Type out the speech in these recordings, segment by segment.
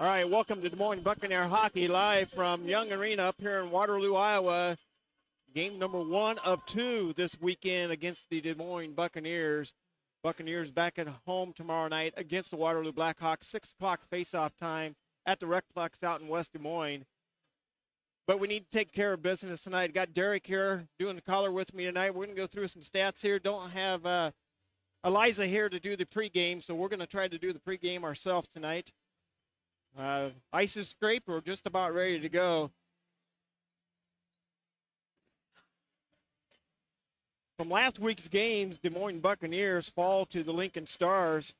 All right, welcome to Des Moines Buccaneer Hockey live from Young Arena up here in Waterloo, Iowa. Game number 1 of 2 this weekend against the Des Moines Buccaneers. Buccaneers back at home tomorrow night against the Waterloo Blackhawks. 6 o'clock face-off time at the Recplex out in West Des Moines. But we need to take care of business tonight. Got Derek here doing the collar with me tonight. We're going to go through some stats here. Don't have Eliza here to do the pregame, so we're going to try to do the pregame ourselves tonight. Ice is scraped. We're just about ready to go. From last week's games, Des Moines Buccaneers fall to the Lincoln Stars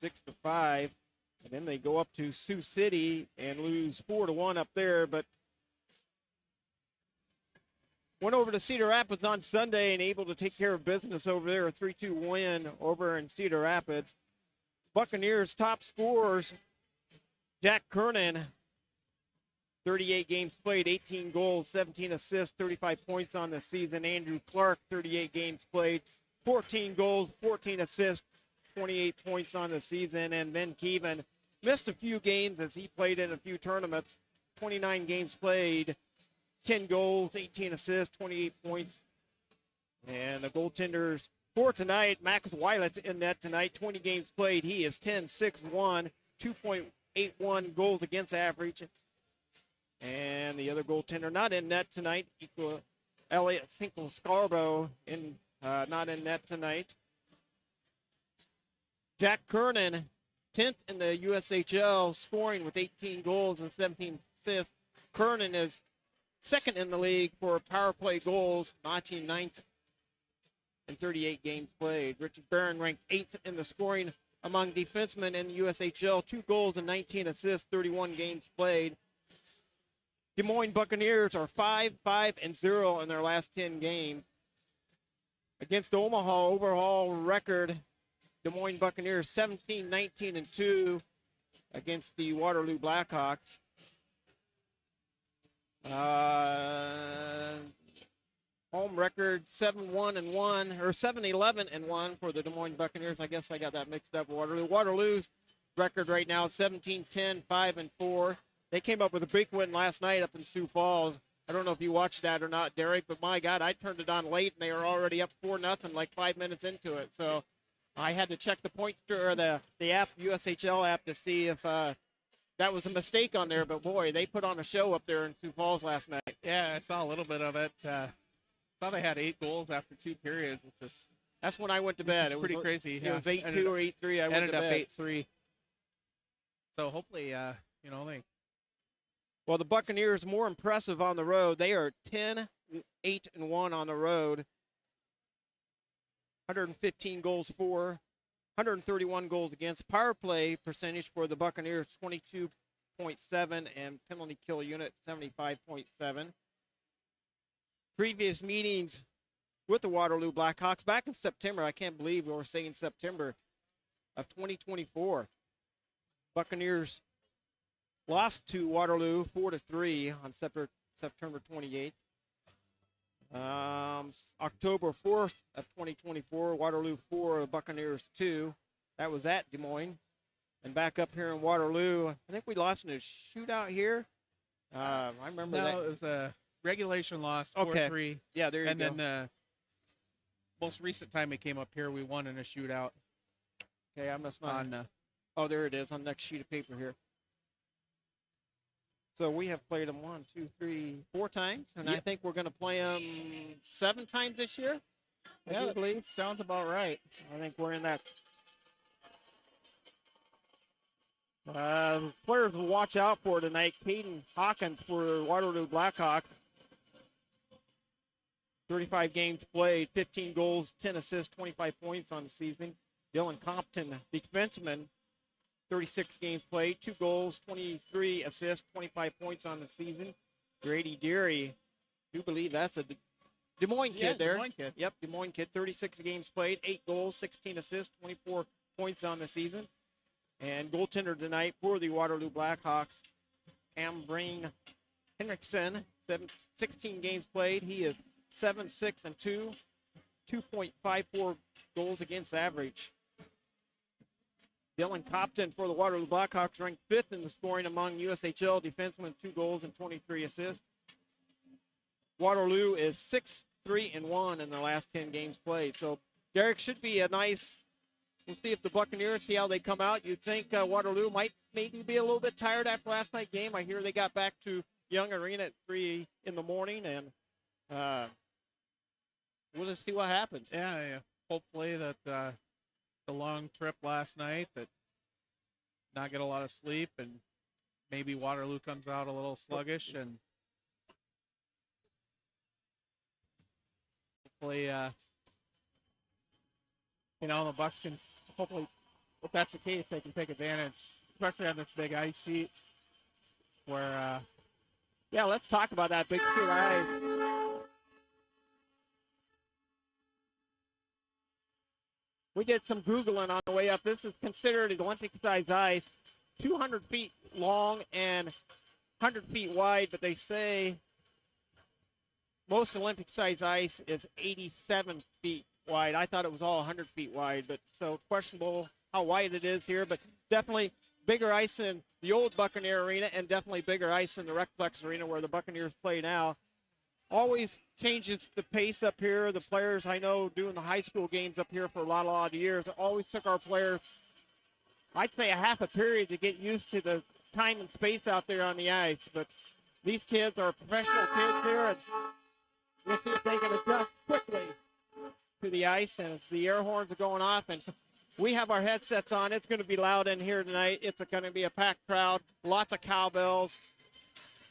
6-5. And then they go up to Sioux City and lose 4-1 up there. But went over to Cedar Rapids on Sunday and able to take care of business over there. A 3-2 win over in Cedar Rapids. Buccaneers top scorers. Jack Kernan, 38 games played, 18 goals, 17 assists, 35 points on the season. Andrew Clark, 38 games played, 14 goals, 14 assists, 28 points on the season. And Ben Keevan missed a few games as he played in a few tournaments. 29 games played, 10 goals, 18 assists, 28 points. And the goaltenders for tonight, Max Weilet's in net tonight, 20 games played. He is 10-6-1, 2.81 goals against average. And the other goaltender not in net tonight, Elliot Sinkle Scarborough, not in net tonight. Jack Kernan, 10th in the USHL, scoring with 18 goals and 17 assists. Kernan is second in the league for power play goals, notching 9th in 38 games played. Richard Barron ranked 8th in the scoring among defensemen in the USHL, 2 goals and 19 assists, 31 games played. Des Moines Buccaneers are 5-5-0 in their last 10 games. Against Omaha, overall record, Des Moines Buccaneers 17-19-2 against the Waterloo Blackhawks. Home record 7-1-1 or 7-11-1 for the Des Moines Buccaneers. I guess I got that mixed up. Waterloo's record right now 17-10, 5-4. They came up with a big win last night up in Sioux Falls. I don't know if you watched that or not, Derek, but my God, I turned it on late and they were already up 4-0 like 5 minutes into it. So I had to check the pointer or the app, USHL app, to see if that was a mistake on there. But boy, they put on a show up there in Sioux Falls last night. Yeah, I saw a little bit of it. Thought they had 8 goals after 2 periods, That's when I went to bed. It was pretty crazy. It was 8-2 or 8-3. I went to bed. Ended up 8-3. So hopefully, they. Well, the Buccaneers more impressive on the road. They are 10-8-1 on the road. 115 goals for, 131 goals against. Power play percentage for the Buccaneers 22.7 and penalty kill unit 75.7. Previous meetings with the Waterloo Blackhawks back in September. I can't believe we were saying September of 2024. Buccaneers lost to Waterloo 4-3 on September 28th. October 4th of 2024, Waterloo 4, Buccaneers 2. That was at Des Moines. And back up here in Waterloo, I think we lost in a shootout here. I remember that. No, it was a regulation loss, 4-3. Okay. Yeah, there you go. And then the most recent time it came up here, we won in a shootout. Okay, I must not. Oh, there it is on the next sheet of paper here. So we have played them 4 times, and I think we're going to play them 7 times this year. I do believe. Sounds about right. I think we're in that. Players to watch out for tonight. Caden Hawkins for Waterloo Blackhawks. 35 games played, 15 goals, 10 assists, 25 points on the season. Dylan Compton, defenseman, 36 games played, 2 goals, 23 assists, 25 points on the season. Grady Deary, do believe that's a Des Moines kid there. Des Moines kid. Yep, Des Moines kid, 36 games played, 8 goals, 16 assists, 24 points on the season. And goaltender tonight for the Waterloo Blackhawks, Cam Brain Henriksen, 16 games played. He is 7-6-2, 2.54 goals against average. Dylan Copton for the Waterloo Blackhawks, ranked 5th in the scoring among USHL defensemen, 2 goals and 23 assists. Waterloo is 6-3-1 in their last 10 games played. So, Derek, should be a nice. We'll see if the Buccaneers, see how they come out. You'd think Waterloo might maybe be a little bit tired after last night's game. I hear they got back to Young Arena at 3 in the morning, and we'll just see what happens. Yeah. Hopefully that the long trip last night, that not get a lot of sleep, and maybe Waterloo comes out a little sluggish, and hopefully, the Bucks can, hopefully, if that's the case, they can take advantage, especially on this big ice sheet where, let's talk about that big sheet ice. We did some Googling on the way up. This is considered an Olympic-sized ice, 200 feet long and 100 feet wide, but they say most Olympic-sized ice is 87 feet wide. I thought it was all 100 feet wide, but so questionable how wide it is here, but definitely bigger ice in the old Buccaneer Arena and definitely bigger ice in the Recplex Arena where the Buccaneers play now. Always changes the pace up here. The players, I know, doing the high school games up here for a lot of years, it always took our players, I'd say, a half a period to get used to the time and space out there on the ice. But these kids are professional kids here, and we'll see if they can adjust quickly to the ice. And as the air horns are going off, and we have our headsets on, it's going to be loud in here tonight. It's going to be a packed crowd, lots of cowbells.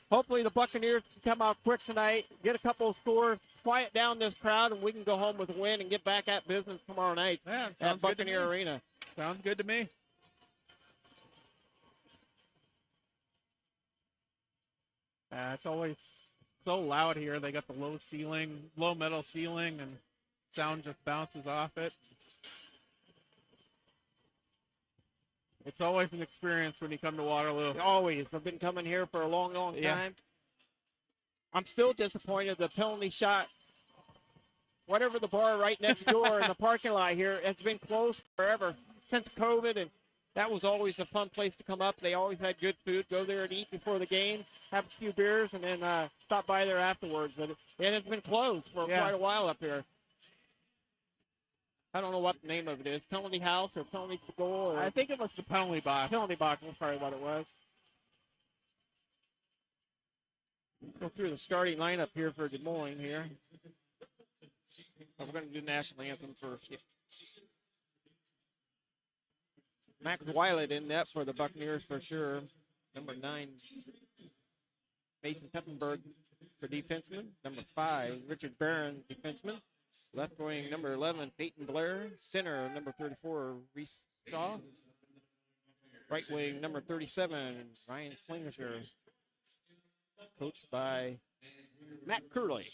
Hopefully the Buccaneers can come out quick tonight, get a couple of scores, quiet down this crowd, and we can go home with a win and get back at business tomorrow night at Buccaneer Arena. Sounds good to me. It's always so loud here. They got the low metal ceiling, and sound just bounces off it. It's always an experience when you come to Waterloo. Always. I've been coming here for a long time. I'm still disappointed. The penalty shot, whatever the bar right next door in the parking lot here, it's been closed forever since COVID, and that was always a fun place to come up. They always had good food. Go there and eat before the game, have a few beers, and then stop by there afterwards. But it's been closed for quite a while up here. I don't know what the name of it is. Penalty House or Penalty Goal? Or I think it was the penalty box. Penalty Box was probably what it was. Go through the starting lineup here for Des Moines here. We're going to do the national anthem first. Yeah. Max Weiland in net for the Buccaneers for sure. Number 9, Mason Peppenberg for defenseman. Number 5, Richard Barron, defenseman. Left wing, number 11, Peyton Blair. Center, number 34, Reese Shaw. Right wing, number 37, Ryan Slingersher. Coached by Matt Curley.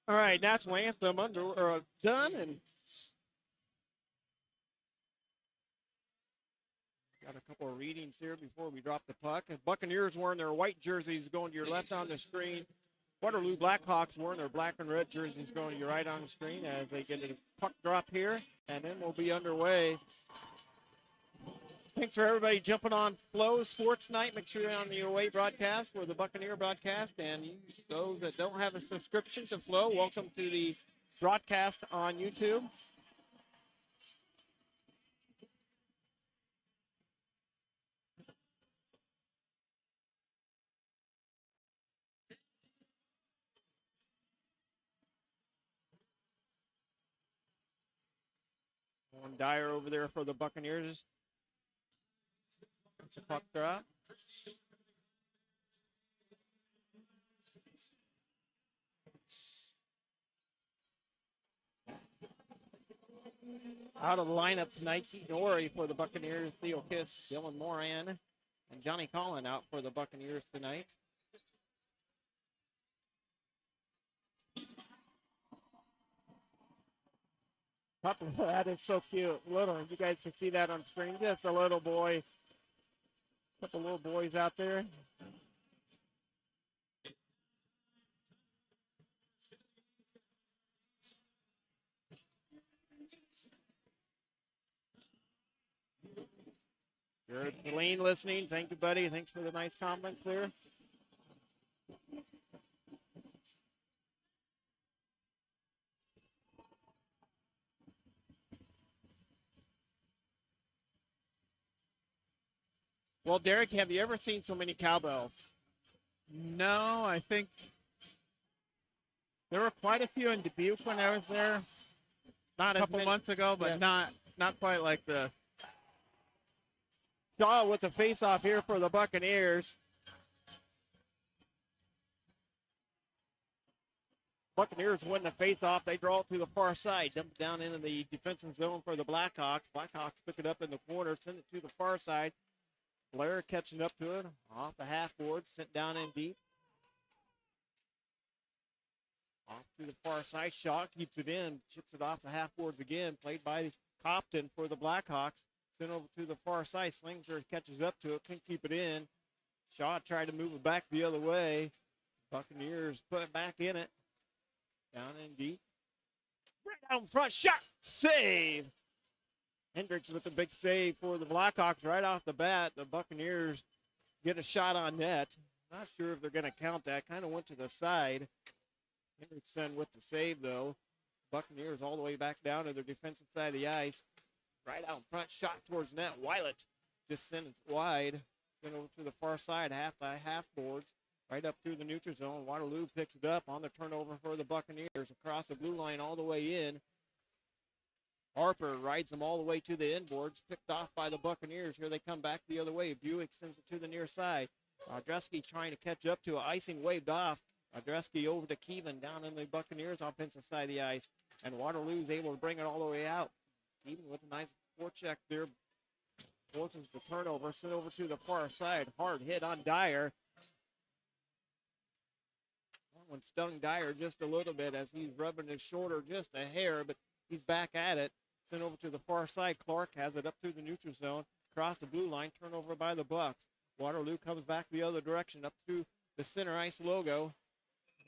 All right, national anthem done, and got a couple of readings here before we drop the puck. Buccaneers wearing their white jerseys going to your left on the screen. Waterloo Blackhawks wearing their black and red jerseys going to your right on the screen as they get a puck drop here, and then we'll be underway. Thanks for everybody jumping on Flow Sports Night. Make sure you're on the away broadcast or the Buccaneer broadcast. And those that don't have a subscription to Flow, welcome to the broadcast on YouTube. One Dyer over there for the Buccaneers. That's a puck drop. Out of the lineup tonight, Nori for the Buccaneers, Theo Kiss, Dylan Moran, and Johnny Collin out for the Buccaneers tonight. That is so cute. Little, you guys can see that on screen. Just a little boy. Couple little boys out there. You're Elaine listening. Thank you, buddy. Thanks for the nice comments there. Well, Derek, have you ever seen so many cowbells? No, I think there were quite a few in Dubuque when I was there Not a couple months ago, but yeah. not quite like this. Shaw with a face-off here for the Buccaneers. Buccaneers win the face-off. They draw it to the far side. Dump it down into the defensive zone for the Blackhawks. Blackhawks pick it up in the corner, send it to the far side. Blair catching up to it off the half board, sent down in deep. Off to the far side. Shaw keeps it in, chips it off the half boards again. Played by Copton for the Blackhawks. Sent over to the far side. Slinger catches up to it, can keep it in. Shaw tried to move it back the other way. Buccaneers put it back in it. Down in deep. Right out front, shot, save. Hendricks with a big save for the Blackhawks right off the bat. The Buccaneers get a shot on net. Not sure if they're going to count that. Kind of went to the side. Hendrickson with the save, though. Buccaneers all the way back down to their defensive side of the ice. Right out front, shot towards net. Weilet just sent it wide. Sent over to the far side, half boards. Right up through the neutral zone. Waterloo picks it up on the turnover for the Buccaneers. Across the blue line all the way in. Harper rides them all the way to the inboards. Picked off by the Buccaneers. Here they come back the other way. Buick sends it to the near side. Odreski trying to catch up to it. Icing waved off. Odreski over to Keevan down in the Buccaneers offensive side of the ice. And Waterloo's able to bring it all the way out. Even with a nice forecheck there. Forces the turnover. Sent over to the far side. Hard hit on Dyer. That one stung Dyer just a little bit as he's rubbing his shoulder just a hair, but he's back at it. Sent over to the far side. Clark has it up through the neutral zone. Across the blue line. Turnover by the Bucks. Waterloo comes back the other direction up through the center ice logo.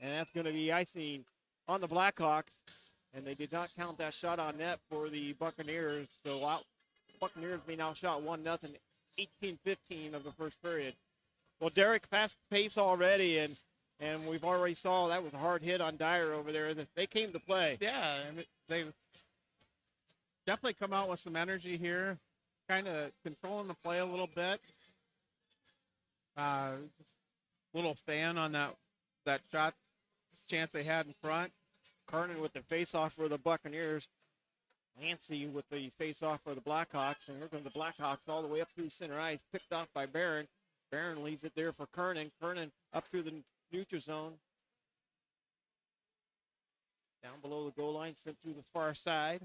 And that's going to be icing on the Blackhawks. And they did not count that shot on net for the Buccaneers. So Buccaneers being outshot 1-0, 18-15 of the first period. Well, Derek, fast pace already, and we've already saw that was a hard hit on Dyer over there. They came to play. Yeah, and they've definitely come out with some energy here, kind of controlling the play a little bit. Just a little fan on that shot chance they had in front. Kernan with the face-off for the Buccaneers. Nancy with the face-off for the Blackhawks. And here comes the Blackhawks all the way up through center ice. Picked off by Barron. Barron leaves it there for Kernan. Kernan up through the neutral zone. Down below the goal line, sent to the far side.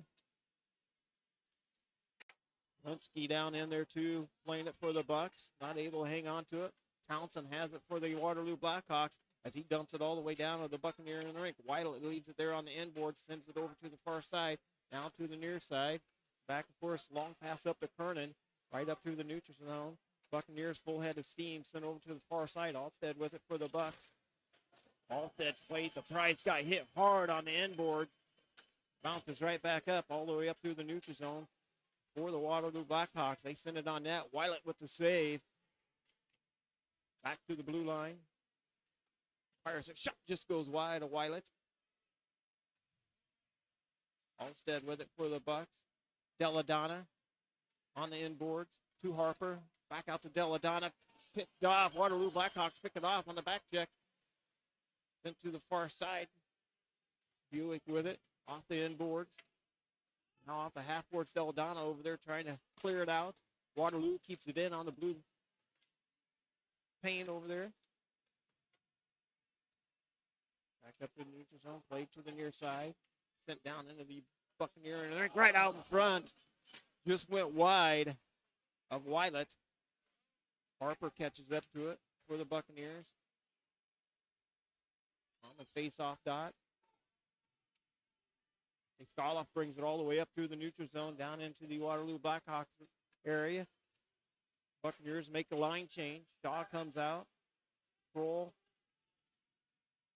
Linsky down in there too, playing it for the Bucks. Not able to hang on to it. Townsend has it for the Waterloo Blackhawks. as he dumps it all the way down to the Buccaneer in the rink. Wiley leaves it there on the inboard, sends it over to the far side, now to the near side. Back and forth, long pass up to Kernan, right up through the neutral zone. Buccaneers full head of steam, sent over to the far side. Alstead with it for the Bucks. Alstead played the price, got hit hard on the inboard. Bounces right back up, all the way up through the neutral zone for the Waterloo Blackhawks. They send it on net. Wiley with the save. Back to the blue line. Fires a shot, just goes wide of Wiley. Alstead with it for the Bucks. Deladonna on the inboards to Harper. Back out to Deladonna. Picked off. Waterloo Blackhawks pick it off on the back check. Then to the far side. Buick with it off the inboards. Now off the half boards. Deladonna over there trying to clear it out. Waterloo keeps it in on the blue pane over there. Back up to the neutral zone. Played to the near side. Sent down into the Buccaneer and right out in front. Just went wide of Wiley. Harper catches up to it for the Buccaneers. On the face-off dot. Skoloff brings it all the way up through the neutral zone, down into the Waterloo Blackhawks area. Buccaneers make the line change. Shaw comes out. Kroll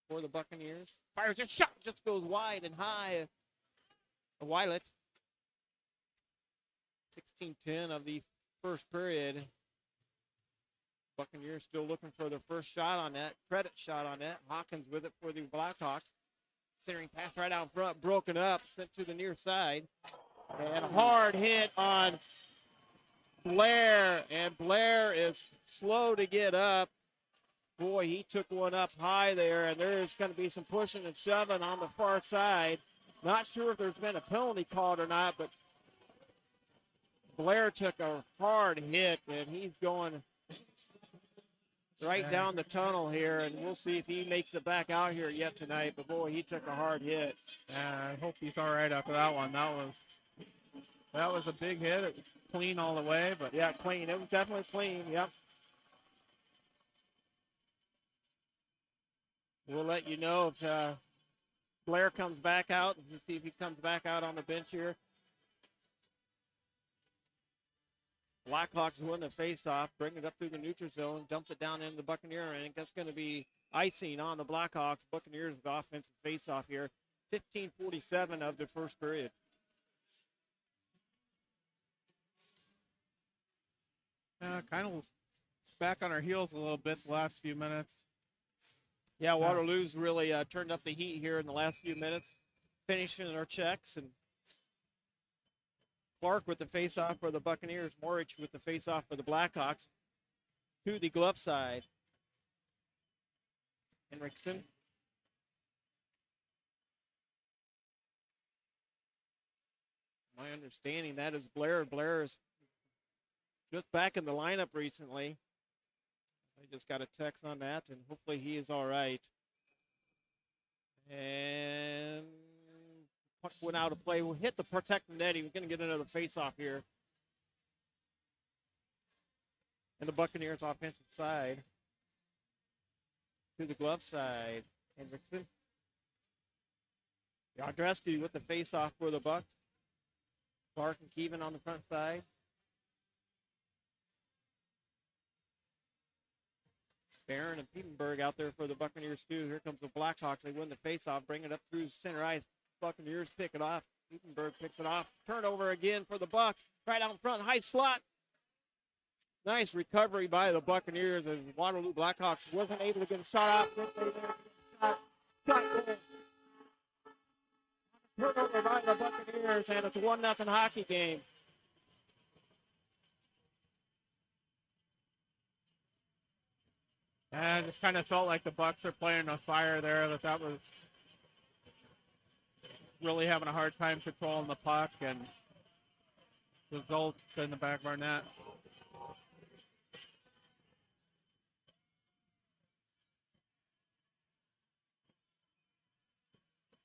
for the Buccaneers. Fires a shot, just goes wide and high. Wiley. 16-10 of the first period. Buccaneers still looking for their first shot on that. Credit shot on that. Hawkins with it for the Blackhawks. Centering pass right out front, broken up, sent to the near side. And a hard hit on Blair. And Blair is slow to get up. Boy, he took one up high there, and there's going to be some pushing and shoving on the far side. Not sure if there's been a penalty called or not, but Blair took a hard hit, and he's going right down the tunnel here, and we'll see if he makes it back out here yet tonight. But, boy, he took a hard hit. I hope he's all right after that one. That was a big hit. It was clean all the way, but yeah, clean. It was definitely clean, yep. We'll let you know if Blair comes back out. We'll see if he comes back out on the bench here. Blackhawks win the face-off, bring it up through the neutral zone, dumps it down into the Buccaneer, and that's going to be icing on the Blackhawks. Buccaneers with offensive face-off here. 15:47 of the first period. Kind of back on our heels a little bit the last few minutes. Yeah, Waterloo's really turned up the heat here in the last few minutes, finishing our checks. And Clark with the face-off for the Buccaneers. Morich with the face-off for the Blackhawks. To the glove side. Henriksen. My understanding that is Blair. Blair is just back in the lineup recently. I just got a text on that, and hopefully he is all right. And puck went out of play. We'll hit the protective netting. We're going to get another face-off here. And the Buccaneers offensive side. To the glove side. Hendrickson. Yadreski with the face-off for the Bucks. Clark and Keevan on the front side. Barron and Pietenberg out there for the Buccaneers too. Here comes the Blackhawks. They win the face-off, bring it up through center ice. Buccaneers pick it off. Pietenberg picks it off. Turnover again for the Bucks. Right out in front, high slot. Nice recovery by the Buccaneers, and Waterloo Blackhawks wasn't able to get a shot off. Turnover by the Buccaneers, and it's a 1-0 hockey game. And it just kind of felt like the Bucks are playing on fire there. That was really having a hard time controlling the puck, and results in the back of our net.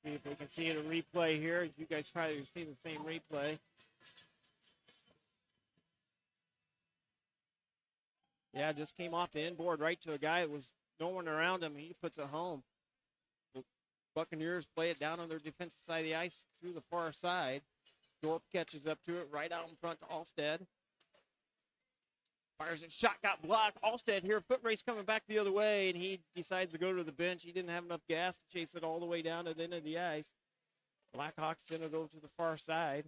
See if we can see it a replay here. You guys probably have seen the same replay. Yeah, just came off the inboard right to a guy that was no one around him. He puts it home. The Buccaneers play it down on their defensive side of the ice through the far side. Dorp catches up to it right out in front to Alstead. Fires a shot, got blocked. Alstead here, foot race coming back the other way, and he decides to go to the bench. He didn't have enough gas to chase it all the way down to the end of the ice. Blackhawks send it over to the far side,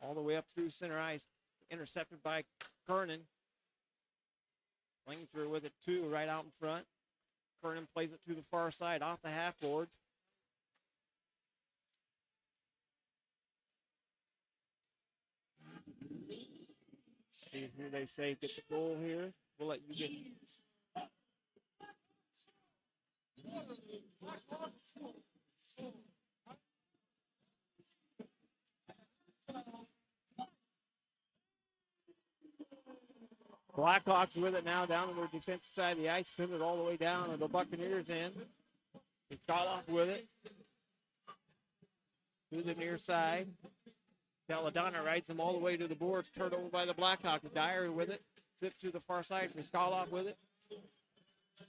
all the way up through center ice. Intercepted by Kernan. Sling through with it too, right out in front. Kernan plays it to the far side, off the half boards. See who they say gets the goal here. We'll let you get. Blackhawks with it now down on their defensive side of the ice. Send it all the way down to the Buccaneers end. He got off with it. To the near side. Belladonna rides him all the way to the boards. Turned over by the Blackhawks. Dyer with it. Zip to the far side. Miskalov with it.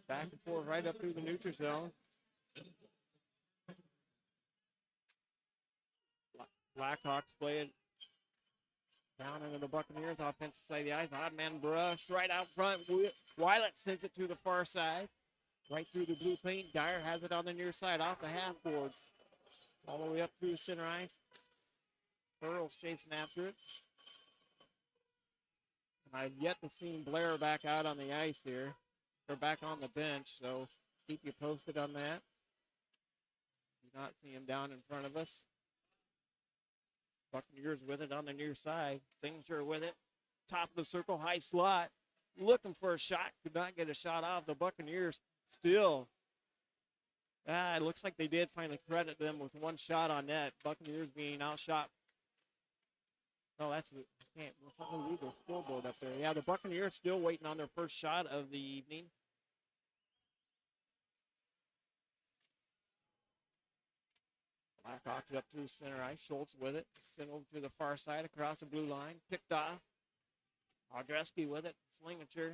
Back and forth right up through the neutral zone. Blackhawks play it down into the Buccaneers offensive side of the ice. Odd man brush right out front. Weilet sends it to the far side. Right through the blue paint. Dyer has it on the near side off the half boards. All the way up through center ice. Earl's chasing after it. And I've yet to see Blair back out on the ice here. They're back on the bench, so keep you posted on that. Do not see him down in front of us. Buccaneers with it on the near side. Singer with it. Top of the circle, high slot. Looking for a shot. Could not get a shot off. The Buccaneers still. It looks like they did finally credit them with one shot on net. Buccaneers being outshot. No, that's the can't leave their scoreboard up there. Yeah, the Buccaneers still waiting on their first shot of the evening. Blackhawks up through center ice. Schultz with it. Sent over to the far side across the blue line. Picked off. Audreski with it. Slingature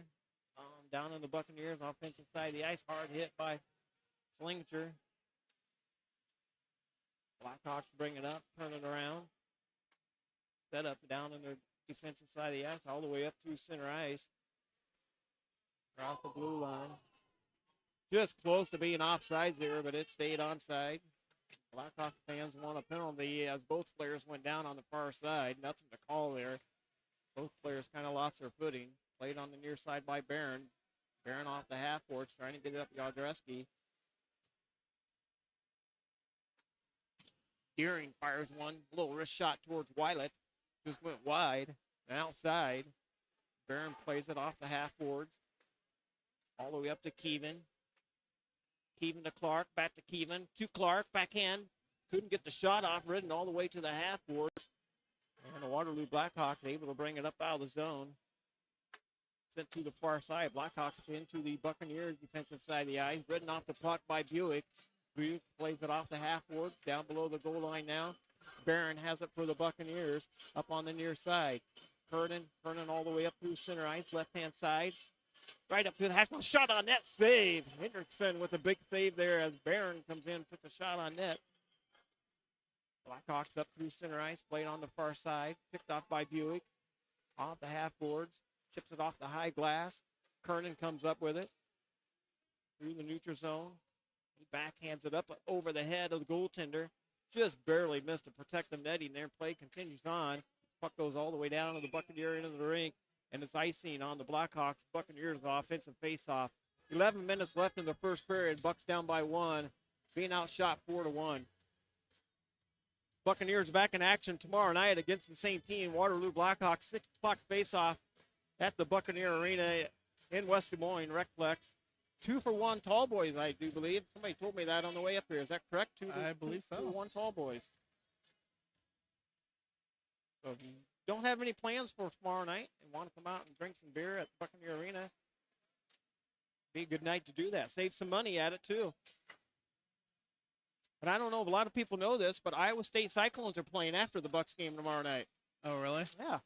down on the Buccaneers offensive side of the ice. Hard hit by Slingature. Blackhawks bring it up. Turn it around. Set up down on their defensive side of the ice. All the way up through center ice. Across the blue line. Just close to being offsides there, but it stayed onside. Blackhawk fans want a penalty as both players went down on the far side. Nothing to call there. Both players kind of lost their footing. Played on the near side by Barron. Barron off the half boards, trying to get it up to Yadreski. Deering fires one little wrist shot towards Weilet. Just went wide and outside. Barron plays it off the half boards. All the way up to Keevan. Keevan to Clark, back to Keevan, to Clark, backhand. Couldn't get the shot off, ridden all the way to the half boards. And the Waterloo Blackhawks able to bring it up out of the zone. Sent to the far side. Blackhawks into the Buccaneers defensive side of the ice. Ridden off the puck by Buick. Buick plays it off the half board, down below the goal line now. Barron has it for the Buccaneers up on the near side. Kernan all the way up through center ice, left-hand side. Right up to the hash mark. Shot on net, save. Hendrickson with a big save there as Barron comes in, puts a shot on net. Blackhawks up through center ice, played on the far side. Picked off by Buick. Off the half boards. Chips it off the high glass. Kernan comes up with it. Through the neutral zone. He backhands it up over the head of the goaltender. Just barely missed to protect the netting there. Play continues on. Puck goes all the way down to the Buccaneer end of the rink. And it's icing on the Blackhawks Buccaneers offensive faceoff. 11 minutes left in the first period. Bucks down by 1. Being outshot 4-1. Buccaneers back in action tomorrow night against the same team. Waterloo Blackhawks 6 o'clock faceoff at the Buccaneer Arena in West Des Moines, Recplex. 2-for-1 tall boys, I do believe. Somebody told me that on the way up here. Is that correct? I believe so. 2-for-1 tall boys. So if you don't have any plans for tomorrow night and want to come out and drink some beer at the Buccaneer Arena, be a good night to do that. Save some money at it, too. And I don't know if a lot of people know this, but Iowa State Cyclones are playing after the Bucks game tomorrow night. Oh, really? Yeah.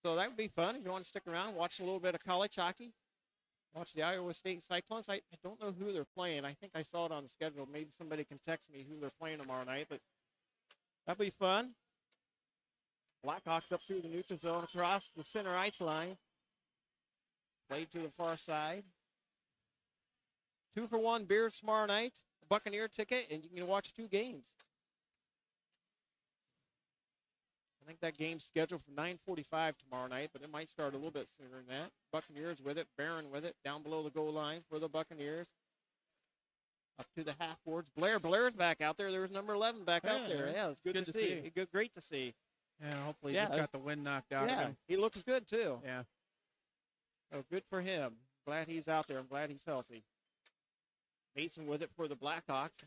So that would be fun if you want to stick around, watch a little bit of college hockey. Watch the Iowa State Cyclones. I don't know who they're playing. I think I saw it on the schedule. Maybe somebody can text me who they're playing tomorrow night, but that'll be fun. Blackhawks up through the neutral zone across the center ice line. Played to the far side. 2-for-1 beers tomorrow night. A Buccaneer ticket, and you can watch 2 games. I think that game's scheduled for 9:45 tomorrow night, but it might start a little bit sooner than that. Buccaneers with it, Barron with it, down below the goal line for the Buccaneers. Up to the half boards. Blair's back out there. There's number 11 back out there. Yeah, it's good to see. Great to see. Yeah, hopefully he just got the wind knocked out of him. He looks good too. Yeah. So good for him. Glad he's out there. I'm glad he's healthy. Mason with it for the Blackhawks.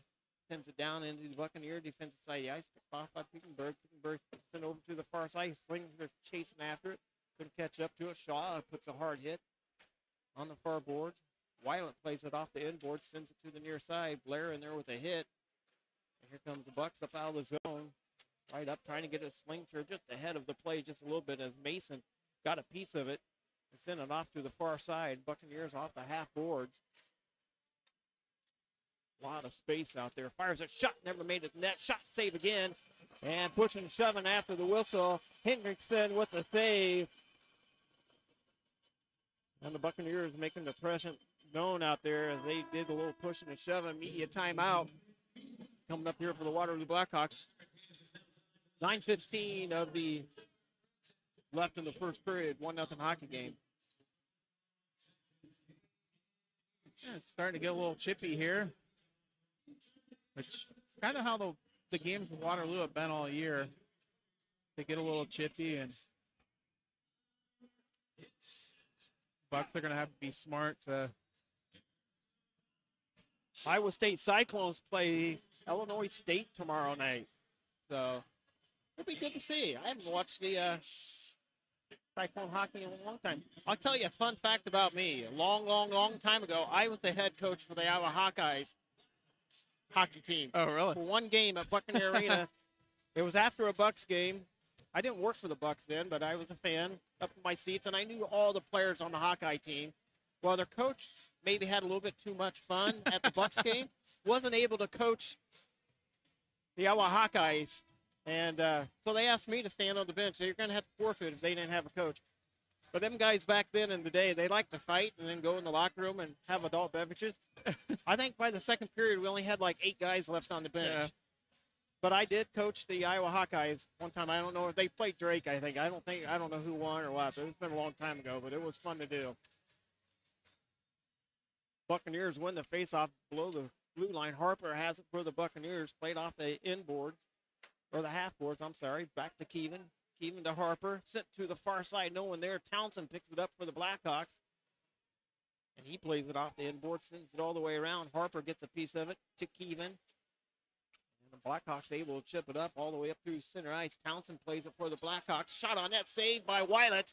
Sends it down into the Buccaneer defensive side of the ice. Picked off by Pickenberg. Pickenberg sent over to the far side. Slingers chasing after it. Couldn't catch up to it. Shaw puts a hard hit on the far boards. Weiland plays it off the inboard. Sends it to the near side. Blair in there with a hit. And here comes the Bucks up out of the zone. Right up, trying to get a slingshot just ahead of the play just a little bit as Mason got a piece of it and sent it off to the far side. Buccaneers off the half boards. A lot of space out there. Fires a shot, never made it net. Shot save again. And pushing and shoving after the whistle. Hendrickson with the save. And the Buccaneers making the presence known out there as they did a little pushing and shoving. Media timeout coming up here for the Waterloo Blackhawks. 9:15 of the left in the first period. 1-0 hockey game. Yeah, it's starting to get a little chippy here, which is kind of how the games with Waterloo have been all year. They get a little chippy, and Bucks are going to have to be smart to. Iowa State Cyclones play Illinois State tomorrow night. So it'll be good to see. I haven't watched the Cyclone hockey in a long time. I'll tell you a fun fact about me. A long time ago, I was the head coach for the Iowa Hawkeyes hockey team. Oh, really? For one game at Buccaneer Arena. It was after a Bucks game. I didn't work for the Bucks then, but I was a fan up in my seats, and I knew all the players on the Hawkeye team. Well, their coach maybe had a little bit too much fun at the Bucks game. Wasn't able to coach the Iowa Hawkeyes. And so they asked me to stand on the bench. So you're going to have to forfeit if they didn't have a coach. But them guys back then in the day, they liked to fight and then go in the locker room and have adult beverages. I think by the second period, we only had like 8 guys left on the bench. Yeah. But I did coach the Iowa Hawkeyes one time. I don't know if they played Drake, I think. I don't know who won or what. It's been a long time ago, but it was fun to do. Buccaneers win the faceoff below the blue line. Harper has it for the Buccaneers. Played off the inboards, or the half boards, I'm sorry. Back to Keevan. Keevan to Harper. Sent to the far side. No one there. Townsend picks it up for the Blackhawks. And he plays it off the inboard. Sends it all the way around. Harper gets a piece of it to Keevan. And the Blackhawks able to chip it up all the way up through center ice. Townsend plays it for the Blackhawks. Shot on net. Saved by Weiland.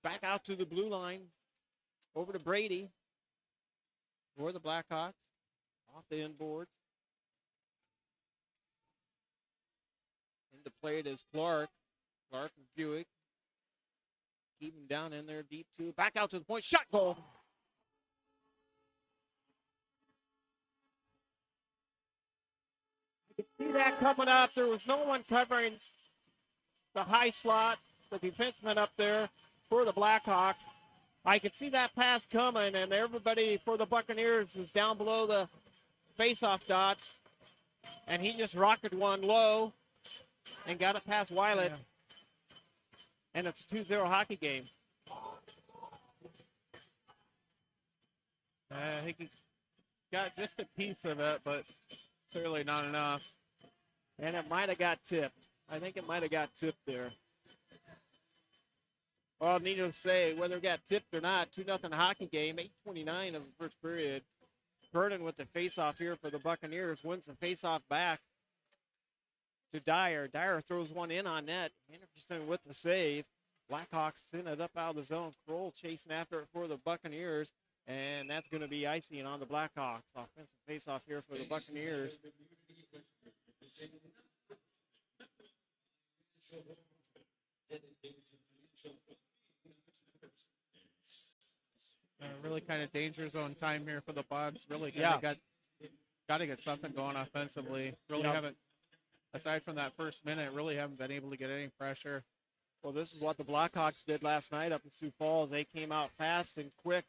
Back out to the blue line. Over to Brady. For the Blackhawks. Off the inboards. Into play it is Clark. Clark and Buick. Keep him down in there deep too. Back out to the point. Shot goal. You can see that coming up. There was no one covering the high slot. The defenseman up there for the Blackhawks. I could see that pass coming, and everybody for the Buccaneers is down below the face-off dots. And he just rocketed one low and got it past Weiland. Yeah. And it's a 2-0 hockey game. I think he got just a piece of it, but clearly not enough. And it might have got tipped. I think it might have got tipped there. Well, needless to say, whether it got tipped or not, 2-0 hockey game, 8:29 of the first period. Burden with the faceoff here for the Buccaneers. Wins the faceoff back to Dyer. Dyer throws one in on net. Anderson with the save. Blackhawks send it up out of the zone. Kroll chasing after it for the Buccaneers. And that's going to be icing on the Blackhawks. Offensive faceoff here for the Buccaneers. Really really kind of danger zone time here for the Bucks. Really Yeah. got to get something going offensively. Really Yep. haven't, aside from that first minute, really haven't been able to get any pressure. Well, this is what the Blackhawks did last night up in Sioux Falls. They came out fast and quick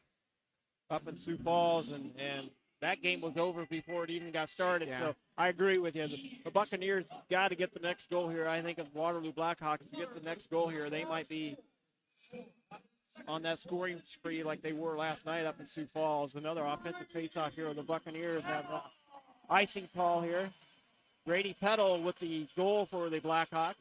up in Sioux Falls, and that game was over before it even got started. Yeah. So I agree with you. The Buccaneers got to get the next goal here. I think of Waterloo Blackhawks to get the next goal here. They might be on that scoring spree like they were last night up in Sioux Falls. Another offensive faceoff here. The Buccaneers have an icing call here. Grady Peddle with the goal for the Blackhawks.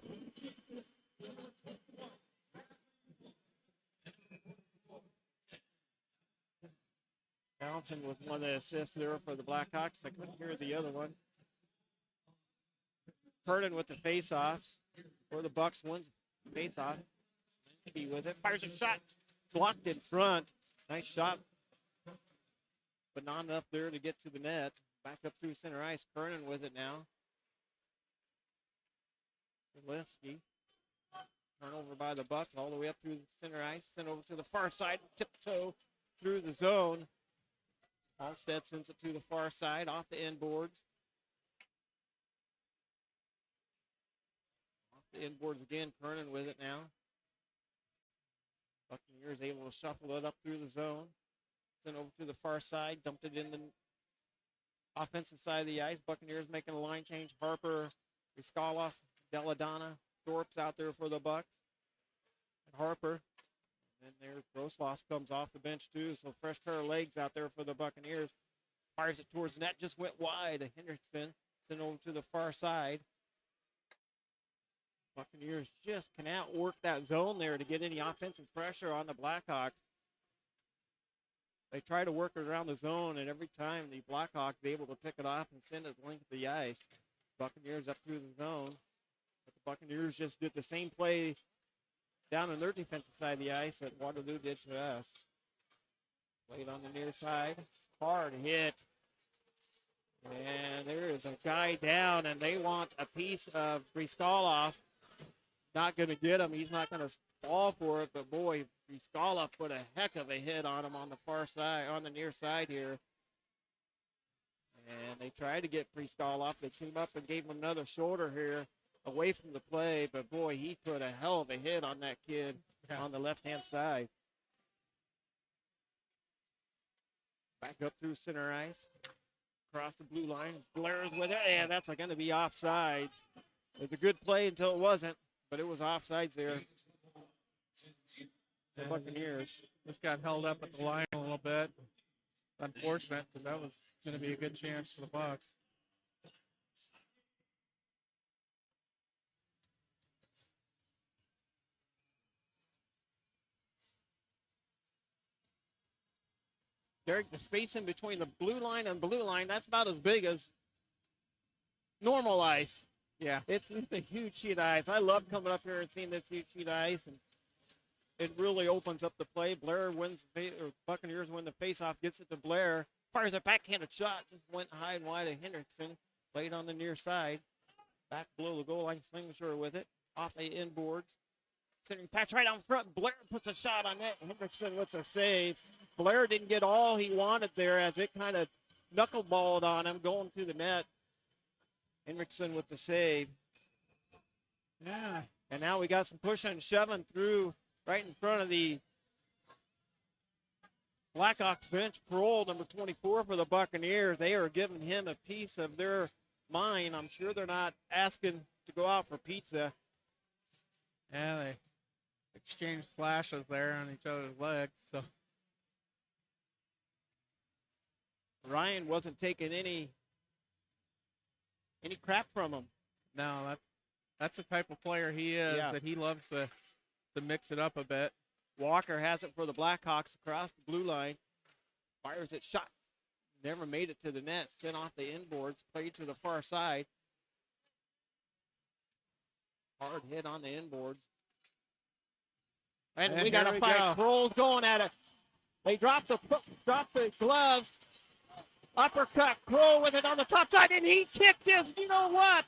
Townsend was one of the assists there for the Blackhawks. I couldn't hear the other one. Curtin with the face-off for the Bucks wins the face-off. Be with it. Fires a shot. Blocked in front. Nice shot. But not enough there to get to the net. Back up through center ice. Kernan with it now. Leski. Turnover by the Bucks all the way up through center ice. Sent over to the far side. Tiptoe through the zone. Halstead sends it to the far side, off the end boards. Off the end boards again, Kernan with it now. Buccaneers able to shuffle it up through the zone. Sent over to the far side, dumped it in the offensive side of the ice. Buccaneers making a line change. Harper, Riskaloff, Deladonna, Thorpe's out there for the Bucks. And Harper. And there, Grosloss comes off the bench too, so fresh pair of legs out there for the Buccaneers. Fires it towards the net, just went wide. Hendrickson sent over to the far side. Buccaneers just can outwork that zone there to get any offensive pressure on the Blackhawks. They try to work it around the zone, and every time the Blackhawks are able to pick it off and send it length of the ice. Buccaneers up through the zone. But the Buccaneers just did the same play down on their defensive side of the ice that Waterloo did to us. Played on the near side. Hard hit. And there is a guy down, and they want a piece of Briskaloff. Not going to get him. He's not going to fall for it, but boy, Briskaloff put a heck of a hit on him on the far side, on the near side here. And they tried to get Briskaloff. They came up and gave him another shoulder here, away from the play, but boy, he put a hell of a hit on that kid on the left-hand side. Back up through center ice, across the blue line, Blair's with it, and that's going to be offsides. It was a good play until it wasn't, but it was offsides there. The Buccaneers. Just got held up at the line a little bit. Unfortunate, because that was going to be a good chance for the Bucks. Derek, the space in between the blue line and blue line, that's about as big as normal ice. Yeah. It's a huge sheet of ice. I love coming up here and seeing this huge sheet of ice, and it really opens up the play. Blair wins, or Buccaneers win the faceoff, gets it to Blair, fires a backhanded shot, just went high and wide at Hendrickson, played on the near side, back below the goal line, Slingshore with it, off the inboards. Centering patch right out front. Blair puts a shot on net. Hendrickson with a save. Blair didn't get all he wanted there as it kind of knuckleballed on him going to the net. Hendrickson with the save. Yeah. And now we got some pushing and shoving through right in front of the Blackhawks bench. Kroll, number 24 for the Buccaneers. They are giving him a piece of their mind. I'm sure they're not asking to go out for pizza. Yeah, they exchanged slashes there on each other's legs. So Ryan wasn't taking any crap from him. no, that's the type of player he is, that he loves to mix it up a bit. Walker has it for the Blackhawks across the blue line. Fires it, shot. Never made it to the net. Sent off the inboards. Played to the far side. Hard hit on the inboards. And we got a fight. Kroll's going at it. They drop the gloves. Uppercut. Kroll with it on the top side, and he kicked his. You know what?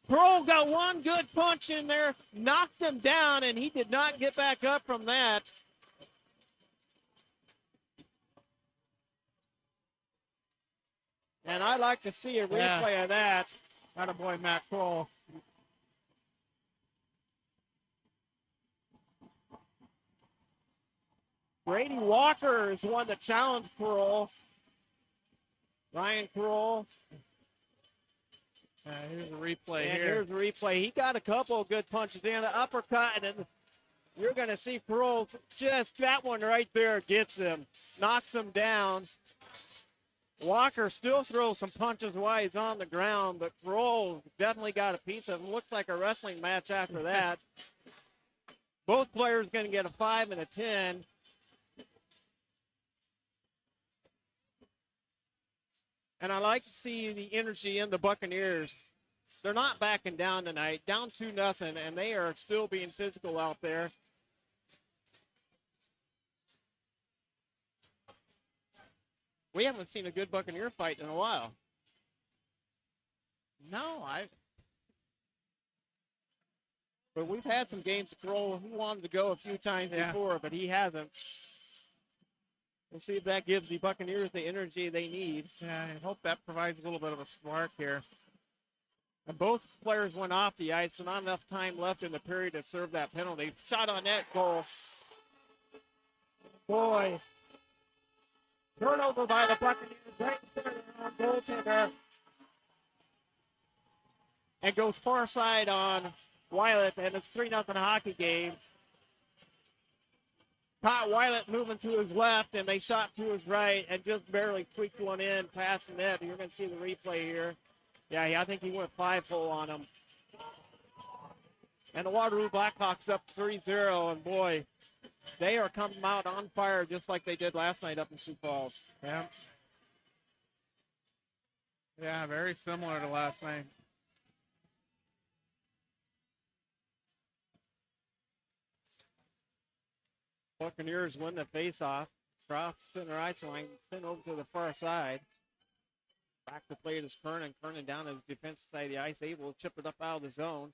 Kroll got one good punch in there, knocked him down, and he did not get back up from that. And I'd like to see a replay of that. Attaboy, Matt Kroll. Brady Walker is one that challenged Kroll. Ryan Kroll. Here's a replay And here. here's a replay. He got a couple of good punches in the uppercut, and then you're going to see Kroll just that one right there gets him, knocks him down. Walker still throws some punches while he's on the ground, but Kroll definitely got a piece of him. Looks like a wrestling match after that. Both players going to get a 5 and a 10. And I like to see the energy in the Buccaneers. They're not backing down tonight, down 2-0, and they are still being physical out there. We haven't seen a good Buccaneer fight in a while. No, But we've had some games to throw. He wanted to go a few times before, but he hasn't. We'll see if that gives the Buccaneers the energy they need. Yeah, I hope that provides a little bit of a spark here. And both players went off the ice, so not enough time left in the period to serve that penalty. Shot on net, goal. Boy. Turnover by the Buccaneers. Right there on goaltender. And goes far side on Wylett, and it's 3-0 hockey game. Caught Wylett moving to his left, and they shot to his right and just barely tweaked one in past the net. You're going to see the replay here. Yeah, I think he went 5-hole on him. And the Waterloo Blackhawks up 3-0, and boy, they are coming out on fire just like they did last night up in Sioux Falls. Yeah. Yeah, very similar to last night. Buccaneers win the faceoff. Cross the center ice line, sent over to the far side. Back to play it is Kernan. Kernan down on the defensive side of the ice, able to chip it up out of the zone.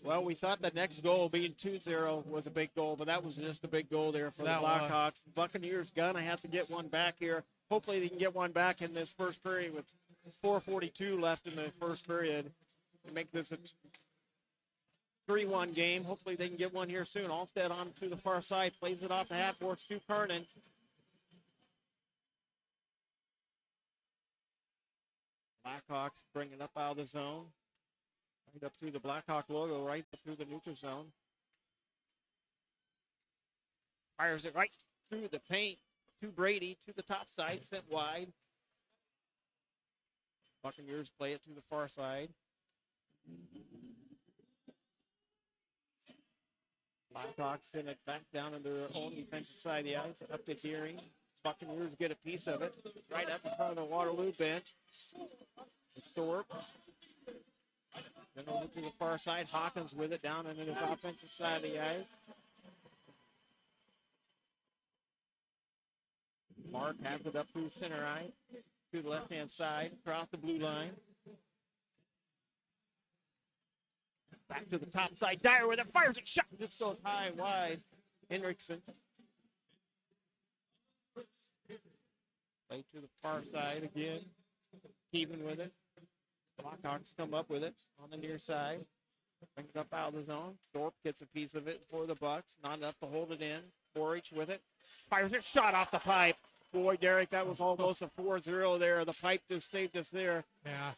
Well, we thought the next goal being 2-0 was a big goal, but that was just a big goal there for the Blackhawks. The Buccaneers gonna have to get one back here. Hopefully they can get one back in this first period with 4:42 left in the first period to make this a 3-1 game. Hopefully they can get one here soon. Alstead on to the far side, plays it off the half boards to Kernan. Blackhawks bring it up out of the zone. Right up through the Blackhawk logo, right up through the neutral zone. Fires it right through the paint to Brady, to the top side, sent wide. Buccaneers play it to the far side. Blackhawks send it back down into their own defensive side of the ice, up to Deering. Buccaneers get a piece of it, right up in front of the Waterloo bench. It's Thorpe. Then over to the far side, Hawkins with it down into the offensive side of the ice. Mark has it up through center ice, to the left-hand side, across the blue line. Back to the top side, Dyer with it, fires it, shot, just goes high, wide. Henriksen. Play to the far side again, Keevan with it. Blackhawks come up with it on the near side. Brings it up out of the zone. Thorpe gets a piece of it for the Bucks. Not enough to hold it in. Borich with it. Fires it. Shot off the pipe. Boy, Derek, that was almost a 4-0 there. The pipe just saved us there. Yeah.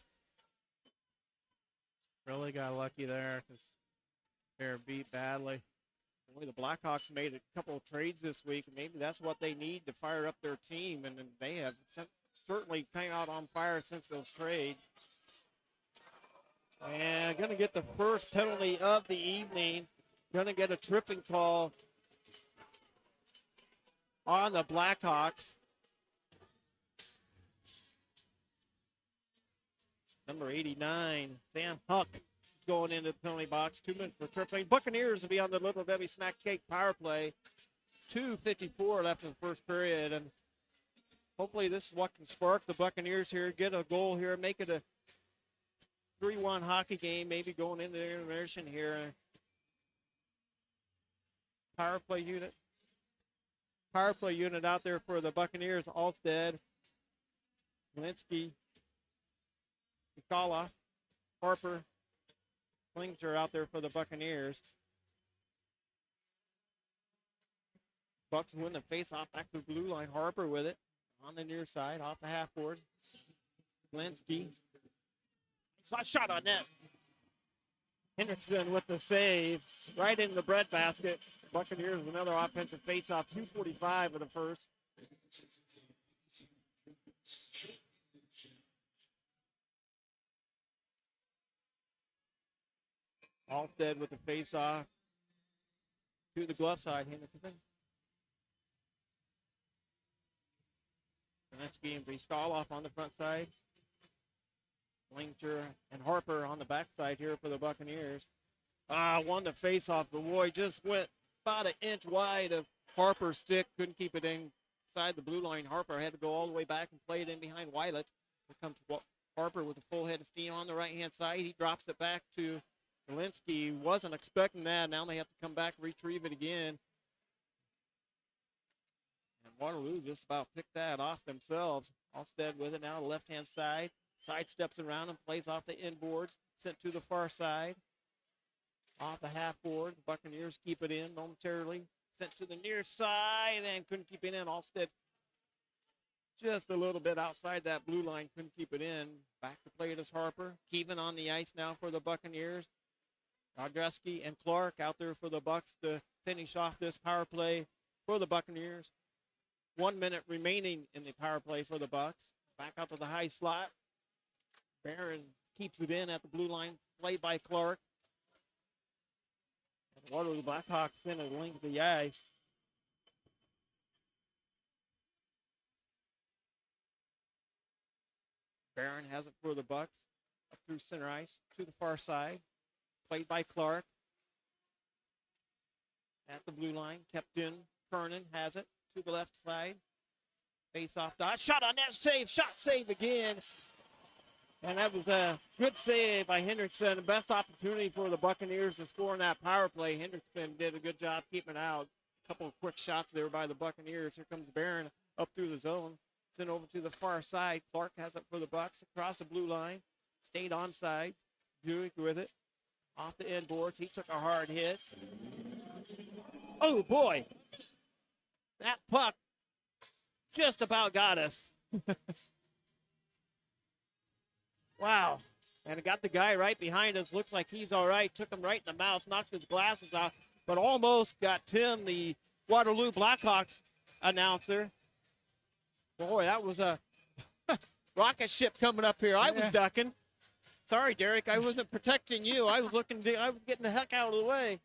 Really got lucky there because they're beat badly. Boy, the Blackhawks made a couple of trades this week. Maybe that's what they need to fire up their team. And they have certainly came out on fire since those trades. And going to get the first penalty of the evening. Going to get a tripping call on the Blackhawks. Number 89, Sam Huck, going into the penalty box. 2 minutes for tripping. Buccaneers will be on the Little Debbie Snack Cake power play. 2:54 left in the first period. And hopefully this is what can spark the Buccaneers here. Get a goal here. Make it a 3-1 hockey game, maybe going into the intermission here. Power play unit. power play unit out there for the Buccaneers. Alstead, Linsky, Mikala, Harper, Klinger out there for the Buccaneers. Bucks win the face-off back to the blue line. Harper with it on the near side, off the half board. Linsky. Saw a shot on net. Hendrickson with the save right in the breadbasket. Buccaneers with another offensive face-off. 2:45 of the first. Alstead with the face-off to the glove side. Hendrickson. Linsky and Briskaloff on the front side. Klinger and Harper on the backside here for the Buccaneers. Won the face-off, but boy, just went about an inch wide of Harper's stick. Couldn't keep it inside the blue line. Harper had to go all the way back and play it in behind Weilet. Here comes Harper with a full head of steam on the right-hand side. He drops it back to Linsky. Wasn't expecting that. Now they have to come back and retrieve it again. And Waterloo just about picked that off themselves. Alstead with it now, the left-hand side. Side steps around and plays off the inboards. Sent to the far side. Off the half board. The Buccaneers keep it in momentarily. Sent to the near side and couldn't keep it in. Alstead just a little bit outside that blue line. Couldn't keep it in. Back to play it is Harper. Keevan on the ice now for the Buccaneers. Rodreski and Clark out there for the Bucks to finish off this power play for the Buccaneers. 1 minute remaining in the power play for the Bucks. Back out to the high slot. Barron keeps it in at the blue line, played by Clark. And Waterloo Blackhawks send a link to the ice. Barron has it for the Bucks. Up through center ice to the far side. Played by Clark. At the blue line, kept in. Kernan has it to the left side. Face off dot. Shot on net, save. Shot save again. And that was a good save by Hendrickson. The best opportunity for the Buccaneers to score in that power play. Hendrickson did a good job keeping it out. A couple of quick shots there by the Buccaneers. Here comes Barron up through the zone. Sent over to the far side. Clark has it for the Bucks across the blue line. Stayed onside. Buick with it. Off the end boards. He took a hard hit. Oh, boy. That puck just about got us. Wow. And it got the guy right behind us. Looks like he's all right. Took him right in the mouth. Knocked his glasses off. But almost got Tim, the Waterloo Blackhawks announcer. Boy, that was a rocket ship coming up here. I was ducking. Sorry, Derek. I wasn't protecting you. I was I was getting the heck out of the way.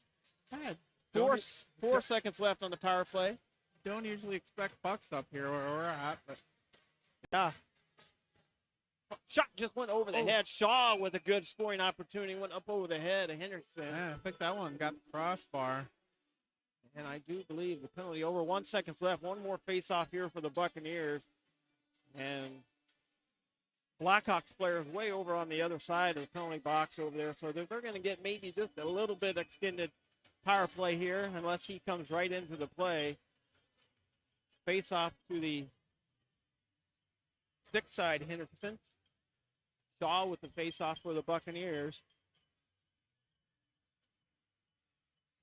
Four seconds left on the power play. Don't usually expect pucks up here where we're at, but yeah. Shot just went over the head. Shaw with a good scoring opportunity. Went up over the head of Hendrickson. yeah, I think that one got the crossbar. And I do believe the penalty over. 1 second left. One more face-off here for the Buccaneers. And Blackhawks players way over on the other side of the penalty box over there. So they're going to get maybe just a little bit extended power play here unless he comes right into the play. Face-off to the stick side, Hendrickson. Shaw with the face-off for the Buccaneers.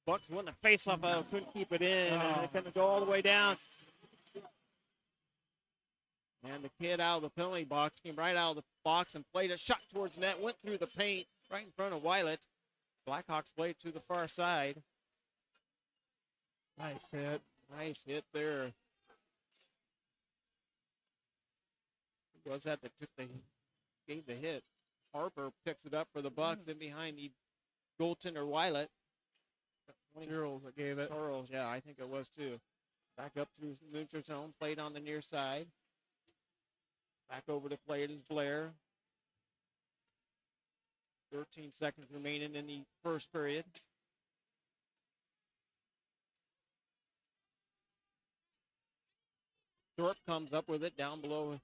Bucks won the face-off, couldn't keep it in, and they couldn't go all the way down. And the kid out of the penalty box came right out of the box and played a shot towards net, went through the paint right in front of Weilet. Blackhawks played to the far side. Nice hit. Nice hit there. Who was that gave the hit? Harper picks it up for the Bucks in behind the goaltender Weilet. Charles that gave it. Charles, yeah, I think it was too. Back up through neutral zone, played on the near side. Back over to play it is Blair. 13 seconds remaining in the first period. Thorpe comes up with it down below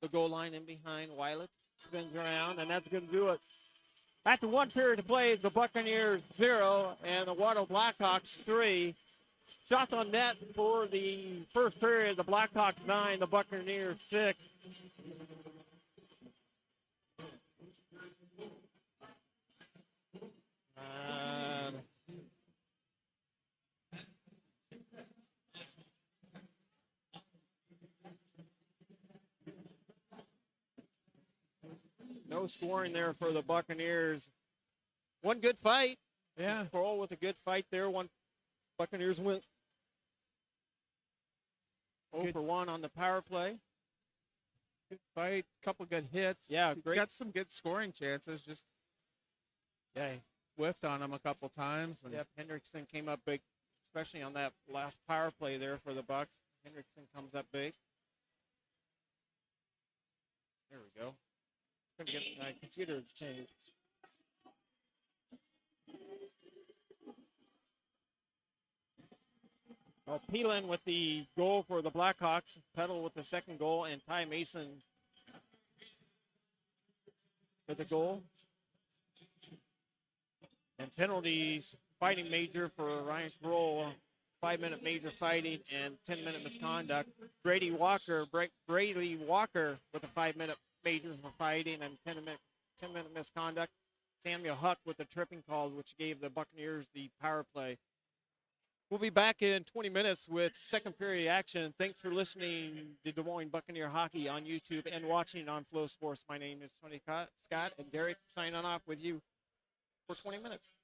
the goal line in behind Weilet. Spins around, and that's going to do it. After one period of play, the Buccaneers 0 and the Waterloo Blackhawks 3. Shots on net for the first period. The Blackhawks 9, the Buccaneers 6. No scoring there for the Buccaneers. One good fight. Yeah. Pearl with a good fight there. One Buccaneers went 0 for 1 on the power play. Good fight, couple good hits. Yeah, great. Got some good scoring chances. Just whiffed on them a couple times. And Yep, Hendrickson came up big, especially on that last power play there for the Bucks. Hendrickson comes up big. There we go. Couldn't get my computer to change. Well, Peelan with the goal for the Blackhawks, Peddle with the second goal, and Ty Mason with the goal. And penalties, fighting major for Ryan Kroll, 5-minute major fighting and 10-minute misconduct. Brady Walker with a 5-minute major for fighting and 10-minute misconduct. Samuel Huck with the tripping call, which gave the Buccaneers the power play. We'll be back in 20 minutes with second period action. Thanks for listening to Des Moines Buccaneer Hockey on YouTube and watching on Flow Sports. My name is Tony Scott, and Derek signing off with you for 20 minutes.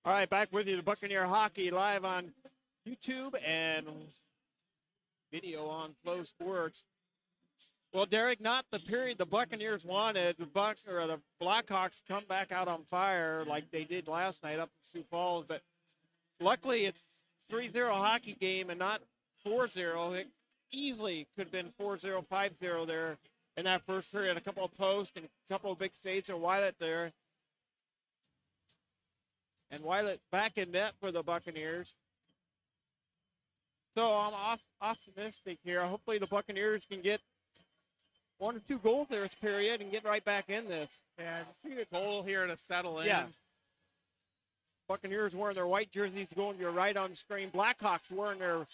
All right, back with you, the Buccaneer Hockey live on YouTube and video on Flow Sports. Well, Derek, not the period the Buccaneers wanted. The Blackhawks come back out on fire like they did last night up in Sioux Falls, but luckily it's 3-0 hockey game and not 4-0. It easily could have been 4-0, 5-0 there in that first period. A couple of posts and a couple of big saves for Wylett there. And Wylett back in net for the Buccaneers. So I'm optimistic here. Hopefully the Buccaneers can get 1 or 2 goals there this period and get right back in this. Yeah, I see the goal here to settle in. Yeah. Buccaneers wearing their white jerseys going to your right on the screen. Blackhawks wearing their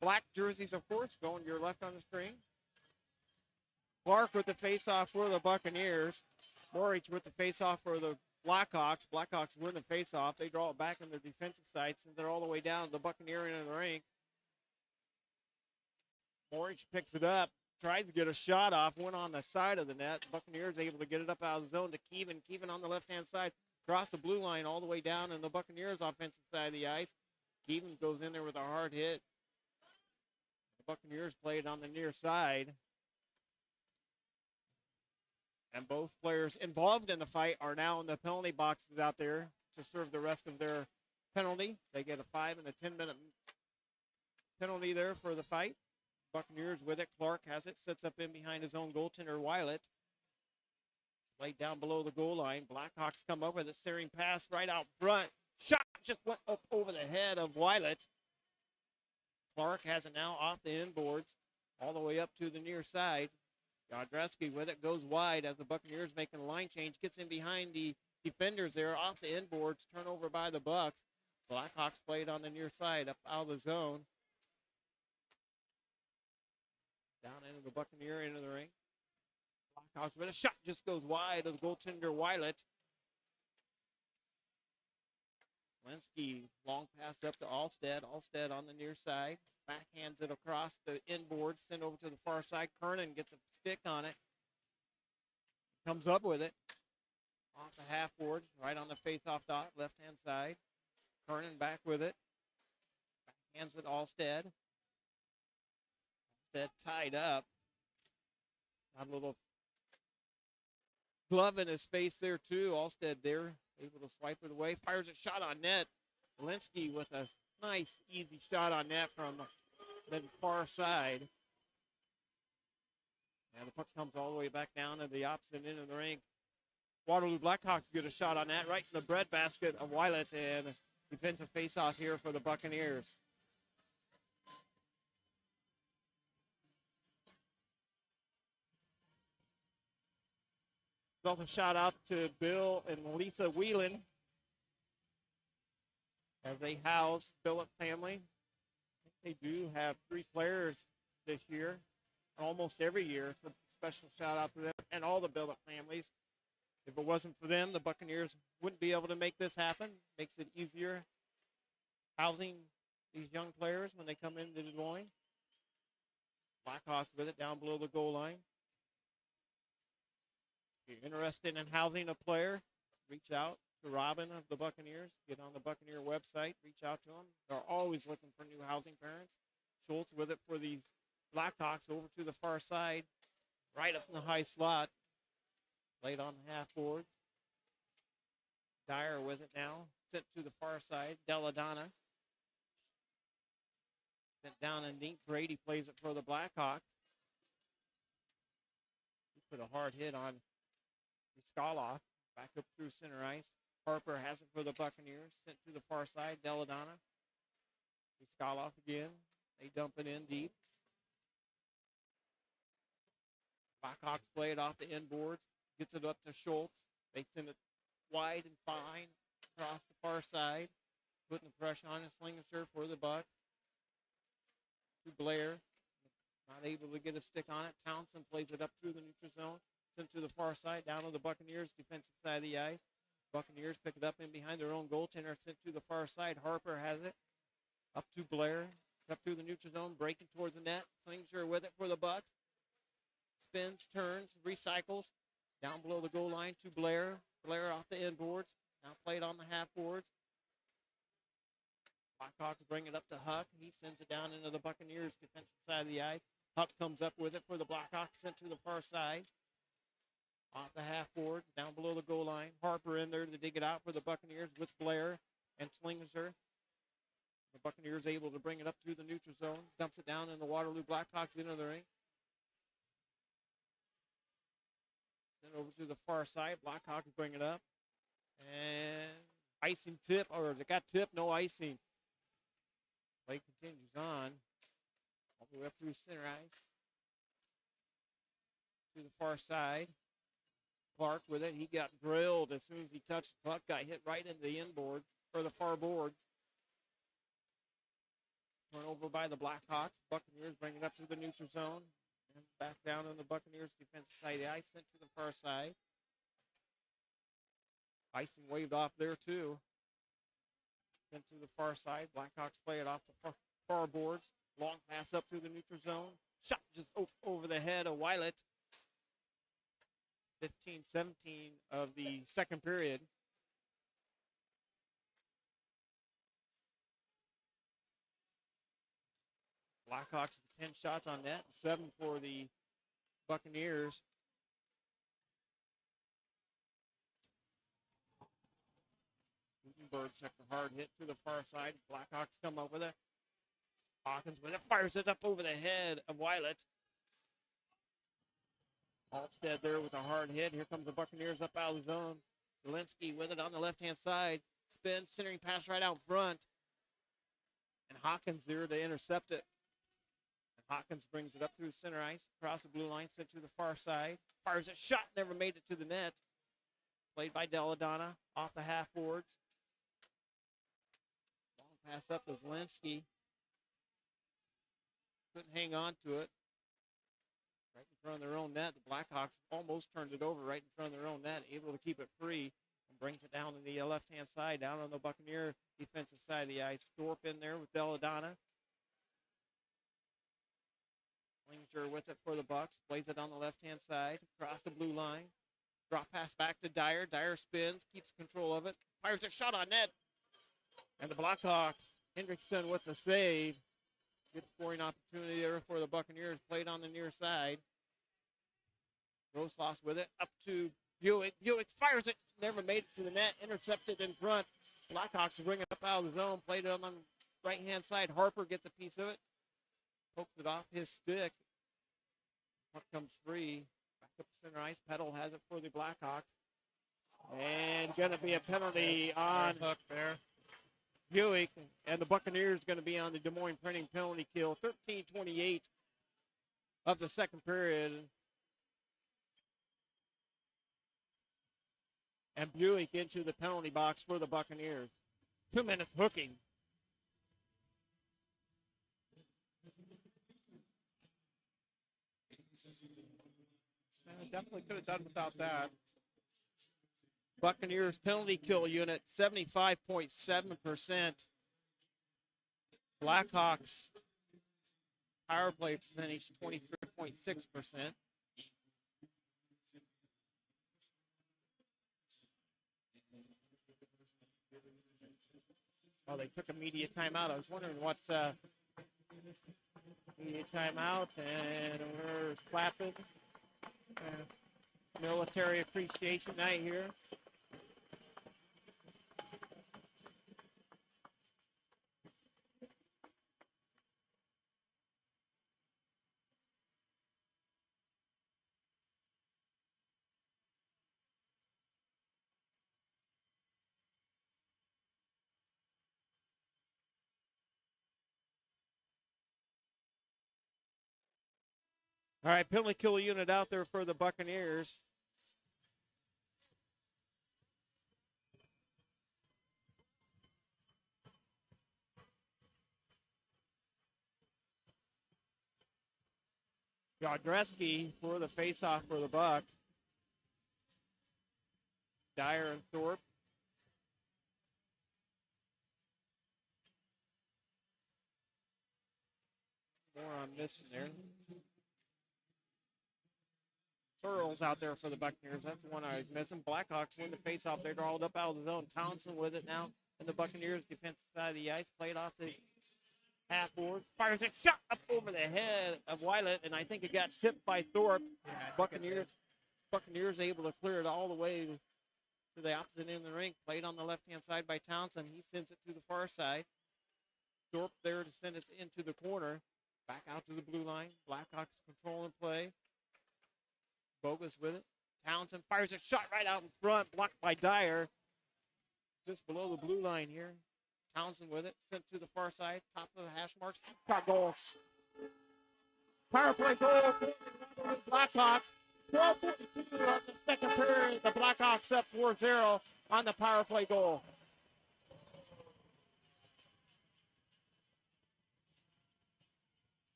black jerseys, of course, going to your left on the screen. Clark with the face-off for the Buccaneers. Morich with the face-off for the Blackhawks. Blackhawks win the face-off. They draw it back in their defensive sites, and they're all the way down to the Buccaneer end of the rink. Morich picks it up, tries to get a shot off, went on the side of the net. Buccaneers able to get it up out of the zone to Keevan. Keevan on the left-hand side, across the blue line all the way down in the Buccaneers offensive side of the ice. Keevan goes in there with a hard hit. The Buccaneers play it on the near side. And both players involved in the fight are now in the penalty boxes out there to serve the rest of their penalty. They get a 5 and a 10-minute penalty there for the fight. Buccaneers with it. Clark has it, sits up in behind his own goaltender, Wylett. Laid down below the goal line. Blackhawks come up with a searing pass right out front. Shot just went up over the head of Wylett. Clark has it now off the inboards, all the way up to the near side. Godreski with it, goes wide as the Buccaneers making a line change, gets in behind the defenders there, off the inboards, turnover by the Bucks. Blackhawks played on the near side, up out of the zone. Down into the Buccaneer, into the ring. Blackhawks with a shot, just goes wide of the goaltender, Wylett. Lenski, long pass up to Alstead. Alstead on the near side. Backhands it across the inboard, sent over to the far side. Kernan gets a stick on it. Comes up with it. Off the half boards, right on the face-off dot, left-hand side. Kernan back with it. Backhands it Alstead. Alstead tied up. Got a little glove in his face there, too. Alstead there, able to swipe it away. Fires a shot on net. Walensky with a nice, easy shot on net from the far side. And the puck comes all the way back down to the opposite end of the rink. Waterloo Blackhawks get a shot on that right in the breadbasket of Wylett, and defensive face-off here for the Buccaneers. Also shout out to Bill and Lisa Whelan as they house Phillip family. I think they do have 3 players this year, almost every year. So special shout out to them and all the Billup families. If it wasn't for them, the Buccaneers wouldn't be able to make this happen. Makes it easier housing these young players when they come into Des Moines. Blackhawks with it down below the goal line. If you're interested in housing a player, reach out to Robin of the Buccaneers. Get on the Buccaneer website. Reach out to them. They're always looking for new housing parents. Schultz with it for these Blackhawks over to the far side, right up in the high slot. Laid on the half boards. Dyer with it now. Sent to the far side. Deladonna. Sent down and deep. Brady plays it for the Blackhawks. He put a hard hit on Skaloff. Back up through center ice. Harper has it for the Buccaneers. Sent to the far side. Deladonna. Skaloff again. They dump it in deep. Blackhawks play it off the inboards. Gets it up to Schultz. They send it wide and fine across the far side. Putting the pressure on his Slingershire for the Bucks. To Blair. Not able to get a stick on it. Townsend plays it up through the neutral zone. Sent to the far side, down on the Buccaneers' defensive side of the ice. Buccaneers pick it up in behind their own goaltender. Sent to the far side. Harper has it. Up to Blair. Up through the neutral zone, breaking towards the net. Slingershire with it for the Bucks. Spins, turns, recycles. Down below the goal line to Blair. Blair off the inboards. Now played on the half boards. Blackhawks bring it up to Huck. He sends it down into the Buccaneers' defensive side of the ice. Huck comes up with it for the Blackhawks, sent to the far side. Off the half board, down below the goal line. Harper in there to dig it out for the Buccaneers with Blair and Slinger. The Buccaneers able to bring it up through the neutral zone. Dumps it down in the Waterloo Blackhawks into the ring. Then over to the far side. Blackhawks bring it up. And icing tip, or they got tip, no icing. Play continues on. All the way up through center ice. To the far side. Clark with it. He got drilled as soon as he touched the puck. Got hit right into the inboards, or the far boards. Run over by the Blackhawks. Buccaneers bring it up to the neutral zone. And back down on the Buccaneers defensive side of the ice. Sent to the far side. Icing waved off there too. Sent to the far side. Blackhawks play it off the far boards. Long pass up through the neutral zone. Shot just over the head of Weilet. 15-17 of the second period. Blackhawks 10 shots on net, 7 for the Buccaneers. Gutenberg took a hard hit to the far side. Blackhawks come up with it. Hawkins with it, fires it up over the head of Weilet. Alstead there with a hard hit. Here comes the Buccaneers up out of the zone. Zelensky with it on the left-hand side. Spin, centering pass right out front. And Hawkins there to intercept it. And Hawkins brings it up through the center ice. Across the blue line, sent to the far side. Fires a shot, never made it to the net. Played by Deladonna off the half boards. Long pass up to Zelensky. Couldn't hang on to it. Right in front of their own net. The Blackhawks almost turned it over right in front of their own net, able to keep it free and brings it down to the left-hand side, down on the Buccaneer defensive side of the ice. Thorpe in there with Deladonna. Slinger with it for the Bucks. Plays it on the left-hand side, across the blue line. Drop pass back to Dyer. Dyer spins, keeps control of it. Fires a shot on net. And the Blackhawks, Hendrickson with the save. Good scoring opportunity there for the Buccaneers. Played on the near side. Rosloss with it. Up to Buick. Buick fires it. Never made it to the net. Intercepted in front. Blackhawks bring it up out of the zone. Played it on the right-hand side. Harper gets a piece of it. Pokes it off his stick. Puck comes free. Back up the center ice. Petal has it for the Blackhawks. And going to be a penalty on Hook there. Buick, and the Buccaneers going to be on the Des Moines Printing penalty kill. 13:28 of the second period. And Buick into the penalty box for the Buccaneers. 2 minutes hooking. Definitely could have done without that. Buccaneers penalty kill unit, 75.7%. Blackhawks power play percentage, 23.6%. Oh, they took immediate timeout. I was wondering what's immediate timeout, and we're clapping. Military appreciation night here. All right, penalty kill unit out there for the Buccaneers. Jodreski for the faceoff for the Bucks. Dyer and Thorpe. More on missing there. Searles out there for the Buccaneers. That's the one I was missing. Blackhawks win the faceoff. They're all up out of the zone. Townsend with it now. And the Buccaneers defensive side of the ice played off the half board. Fires a shot up over the head of Wylet, and I think it got tipped by Thorpe. Buccaneers able to clear it all the way to the opposite end of the rink. Played on the left-hand side by Townsend. He sends it to the far side. Thorpe there to send it into the corner. Back out to the blue line. Blackhawks control and play. Bogus with it. Townsend fires a shot right out in front, blocked by Dyer. Just below the blue line here. Townsend with it, sent to the far side, top of the hash marks. Shot goal. Power play goal for the Blackhawks. 12:42 of the second period. The Blackhawks up 4-0 on the power play goal.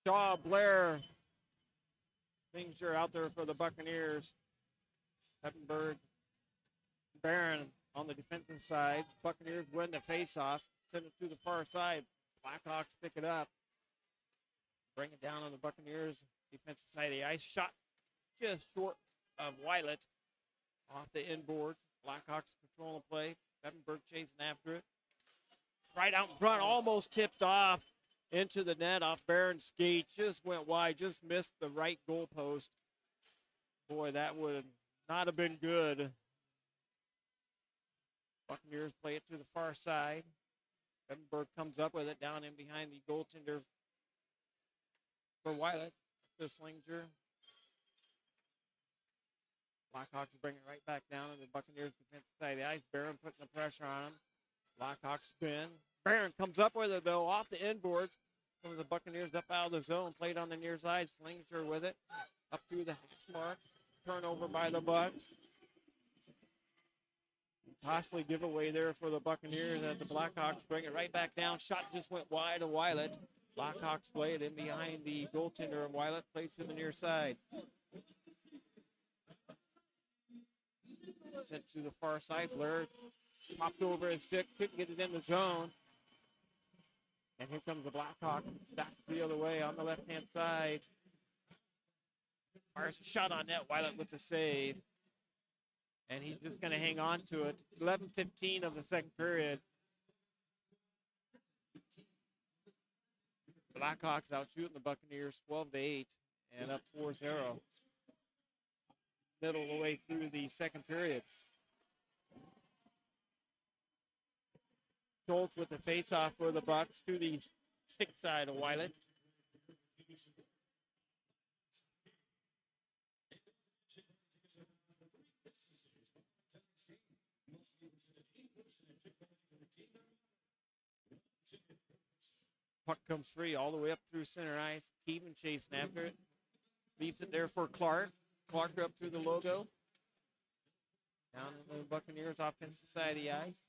Shaw, Blair, things are out there for the Buccaneers. Heppenberg, Barron on the defensive side. Buccaneers win the faceoff. Send it to the far side. Blackhawks pick it up. Bring it down on the Buccaneers defensive side of the ice. Shot just short of Wylet off the inboards. Blackhawks control the play. Heppenberg chasing after it. Right out in front, almost tipped off into the net off Barron's skate. Just went wide, just missed the right goalpost. Boy, that would not have been good. Buccaneers play it to the far side. Heppenberg comes up with it down in behind the goaltender for Wylet. To Slinger. Blackhawks bring it right back down on the Buccaneers defensive side of the ice. Barron putting the pressure on him. Blackhawks spin. Barron comes up with it, though, off the inboards. Some of the Buccaneers up out of the zone, played on the near side. Slinger with it, up through the hash marks. Turnover by the Bucks. Costly giveaway there for the Buccaneers as the Blackhawks bring it right back down. Shot just went wide of Wylet. Blackhawks play it in behind the goaltender, and Wylet plays to the near side. Sent to the far side. Blair popped over his stick, couldn't get it in the zone. And here comes the Blackhawks back the other way on the left-hand side. Fires a shot on net. Wylet with the save. And he's just going to hang on to it. 11:15 of the second period. Blackhawks out shooting the Buccaneers 12-8 and up 4-0. Middle of the way through the second period. Schultz with the face-off for the Bucks to the stick side of Wylet. Puck comes free all the way up through center ice. Keevan chasing after it. Leaves it there for Clark. Clark up through the logo. Down in the Buccaneers offensive side of the ice.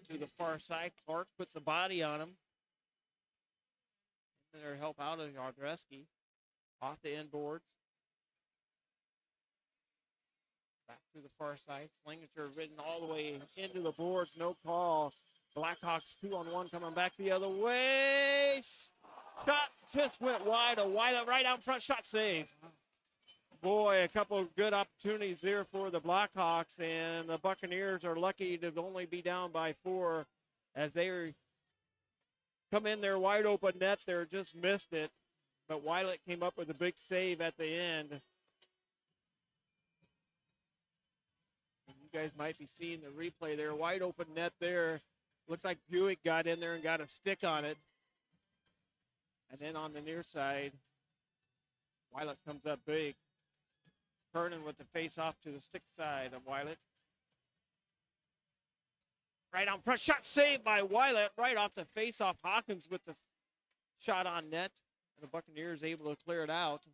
To the far side. Clark puts a body on him. And their help out of Yardreski. Off the inboards. Back to the far side. Slinger ridden all the way into the boards. No call. Blackhawks 2-on-1 coming back the other way. Shot just went wide. A Wylet right out in front. Shot save. Boy, a couple of good opportunities there for the Blackhawks, and the Buccaneers are lucky to only be down by 4 as they come in there wide open net there, just missed it. But Wylet came up with a big save at the end. And you guys might be seeing the replay there. Wide open net there. Looks like Buick got in there and got a stick on it. And then on the near side, Wylet comes up big. Kernan with the face-off to the stick side of Wylet. Right on front. Shot saved by Wylet right off the face-off. Hawkins with the shot on net. And the Buccaneers able to clear it out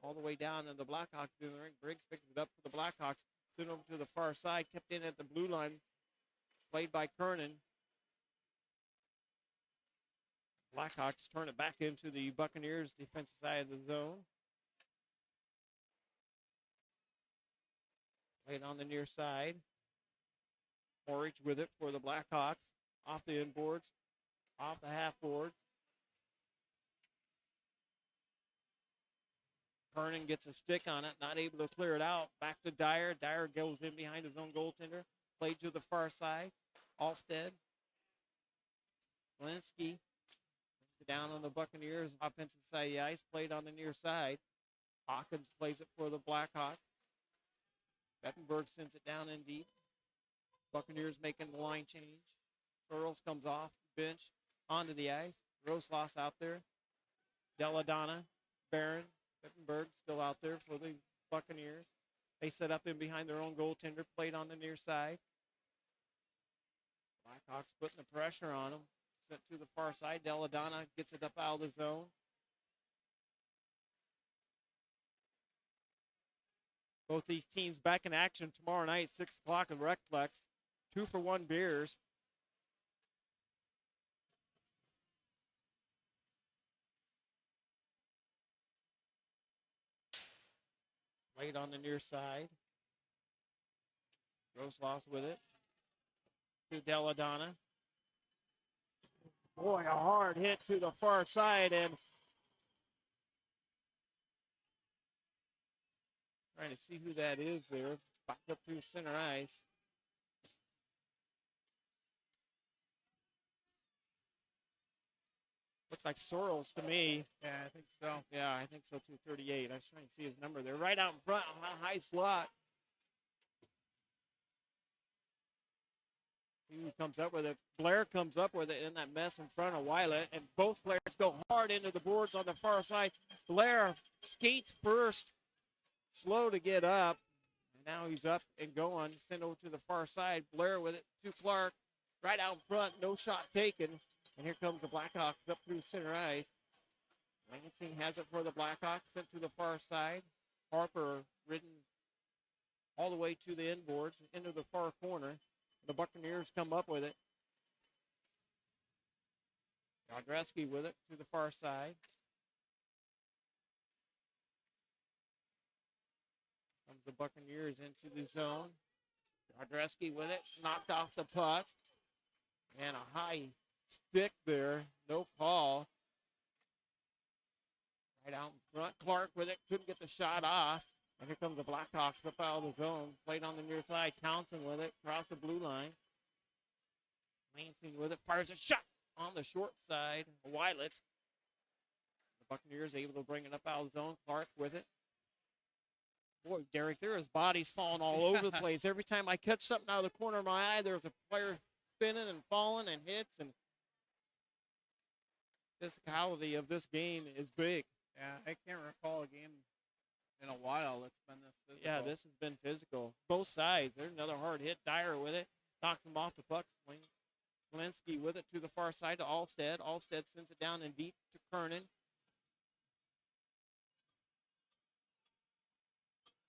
all the way down. And the Blackhawks in the ring. Briggs picks it up for the Blackhawks. Sent over to the far side. Kept in at the blue line. Played by Kernan. Blackhawks turn it back into the Buccaneers' defensive side of the zone. Played on the near side. Morich with it for the Blackhawks. Off the inboards, off the half boards. Kernan gets a stick on it, not able to clear it out. Back to Dyer. Dyer goes in behind his own goaltender. Played to the far side. Alstead. Linsky down on the Buccaneers offensive side of the ice. Played on the near side. Hawkins plays it for the Blackhawks. Bettenberg sends it down in deep. Buccaneers making the line change. Earls comes off the bench onto the ice. Rosloss out there. Deladonna, Barron, Bettenberg still out there for the Buccaneers. They set up in behind their own goaltender, played on the near side. Blackhawks putting the pressure on them. Sent to the far side. Deladonna gets it up out of the zone. Both these teams back in action tomorrow night, 6 o'clock at Recplex. 2-for-1 beers. Played on the near side. Rosloss with it. To Deladonna. Boy, a hard hit to the far side, and trying to see who that is there. Back up through center ice. Looks like Sorrells to me. Yeah, I think so. Yeah, I think so too. 38. I was trying to see his number there. Right out in front on that high slot. See who comes up with it. Blair comes up with it in that mess in front of Weilet, and both players go hard into the boards on the far side. Blair skates first, slow to get up. And now he's up and going. Send over to the far side. Blair with it to Clark. Right out in front. No shot taken. And here comes the Blackhawks up through center ice. Lansing has it for the Blackhawks. Sent to the far side. Harper ridden all the way to the inboards, into the far corner. The Buccaneers come up with it. Godreski with it to the far side. Comes the Buccaneers into the zone. Godreski with it. Knocked off the puck. And a high stick there. No call. Right out in front. Clark with it. Couldn't get the shot off. And here comes the Blackhawks up out of the zone. Played on the near side. Townsend with it. Across the blue line. Lansing with it. Fires a shot on the short side. Weilet. The Buccaneers able to bring it up out of the zone. Clark with it. Boy, Derek, there is bodies falling all over the place. Every time I catch something out of the corner of my eye, there's a player spinning and falling and hits. And physicality of this game is big. Yeah, I can't recall a game in a while that's been this physical. Yeah, this has been physical. Both sides. There's another hard hit. Dyer with it. Knocks him off the puck. Linsky with it to the far side to Alstead. Alstead sends it down in deep to Kernan.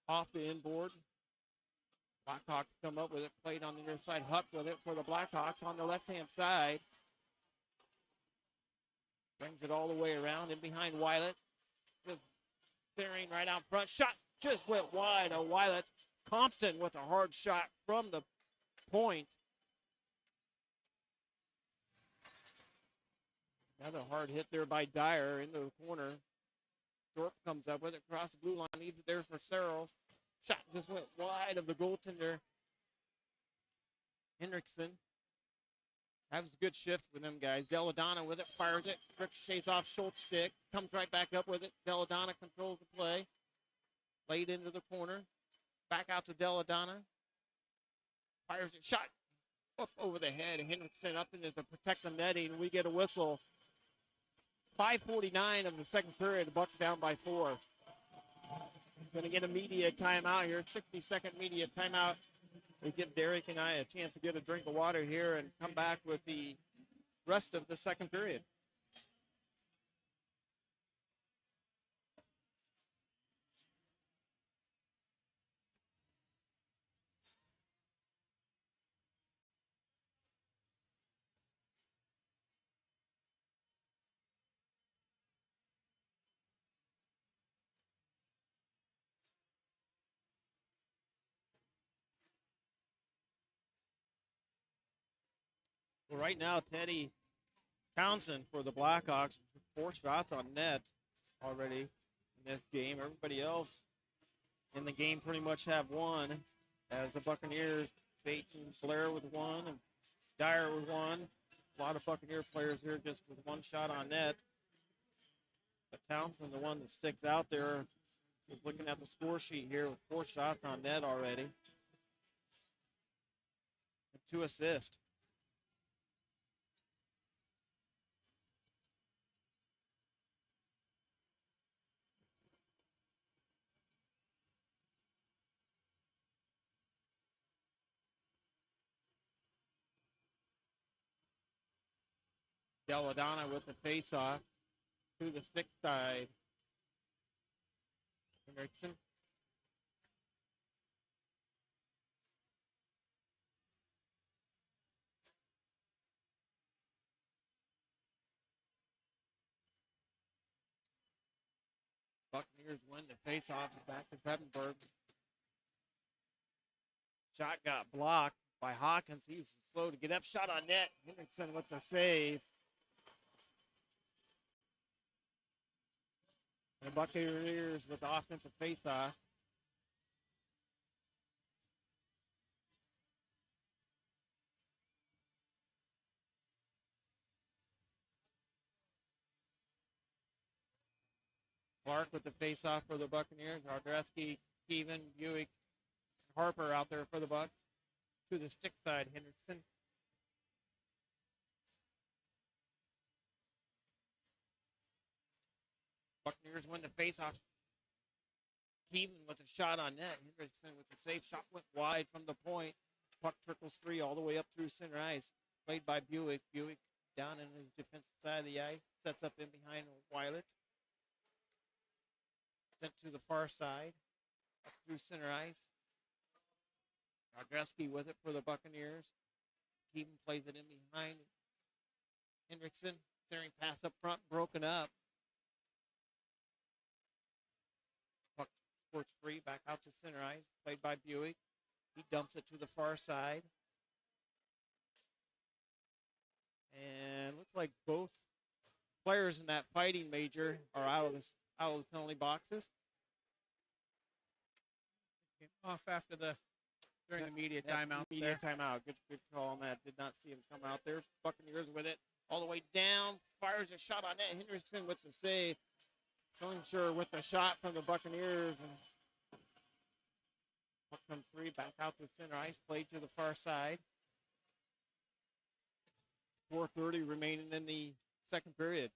Off the inboard. Blackhawks come up with it. Played on the near side. Huck with it for the Blackhawks on the left-hand side. Brings it all the way around in behind Weilet. Just staring right out front. Shot just went wide. A Weilet. Compton with a hard shot from the point. Another hard hit there by Dyer into the corner. Thorpe comes up with it across the blue line. Leaves it there for Searles. Shot just went wide of the goaltender. Hendrickson. That was a good shift with them guys. Deladonna with it. Fires it. Ricochets off Schultz's stick. Comes right back up with it. Deladonna controls the play. Played into the corner. Back out to Deladonna. Fires it. Shot up over the head. Hendrickson up into the protect the netting. We get a whistle. 5:49 of the second period. The Bucks down by 4. Going to get a media timeout here. 60-second media timeout. We give Derek and I a chance to get a drink of water here and come back with the rest of the second period. right now, Teddy Townsend for the Blackhawks, 4 shots on net already in this game. Everybody else in the game pretty much have one, as the Buccaneers, Peyton Blair with 1 and Dyer with 1. A lot of Buccaneer players here just with 1 shot on net. But Townsend, the one that sticks out there, is looking at the score sheet here with 4 shots on net already. And 2 assists. Belladonna with the face-off to the stick side. Hendrickson. Buccaneers win the face-off back to Peppenberg. Shot got blocked by Hawkins. He was slow to get up. Shot on net. Hendrickson with the save. And the Buccaneers with the offensive face-off. Clark with the face-off for the Buccaneers. Ardreski, Steven, Buick, Harper out there for the Bucs. To the stick side, Hendrickson. Buccaneers win the face-off. Keevan with a shot on net. Hendrickson with a safe shot, went wide from the point. Puck trickles free all the way up through center ice. Played by Buick. Buick down in his defensive side of the ice. Sets up in behind Wylet. Sent to the far side. Up through center ice. Ardreski with it for the Buccaneers. Keevan plays it in behind Hendrickson. Centering pass up front, broken up. Puck squirts free, back out to center ice. Played by Buick. He dumps it to the far side. And looks like both players in that fighting major are out of the penalty boxes. Came off after during the media timeout. Media timeout. Good call on that. Did not see him come out there. Buccaneers with it all the way down. Fires a shot on net. Hendrickson with the save. Sure with the shot from the Buccaneers. And puck comes free. Back out to center ice. Played to the far side. 4:30 remaining in the second period.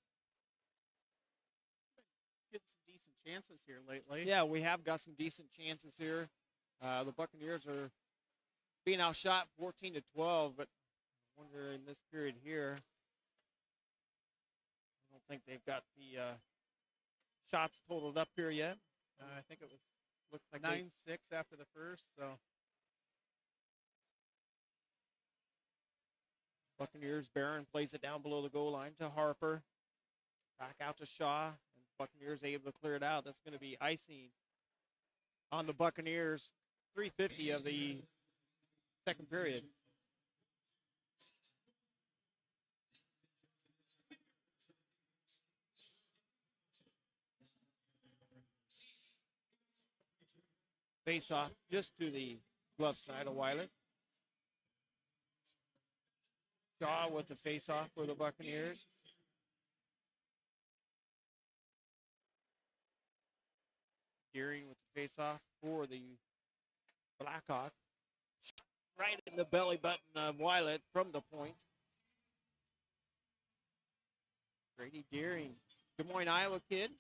Getting some decent chances here lately. Yeah, we have got some decent chances here. The Buccaneers are being outshot 14-12, but I wonder in this period here, I don't think they've got the shots totaled up here yet. I think it Looks like 9-6 after the first, so. Buccaneers, Barron plays it down below the goal line to Harper. Back out to Shaw, and Buccaneers able to clear it out. That's going to be icing on the Buccaneers. 3:50 of the second period. Face off just to the glove side of Wylet. Shaw with the face off for the Buccaneers. Gearing with the face off for the Blackhawk. Right in the belly button of Wylet from the point. Grady Deering, Des Moines, Iowa kid.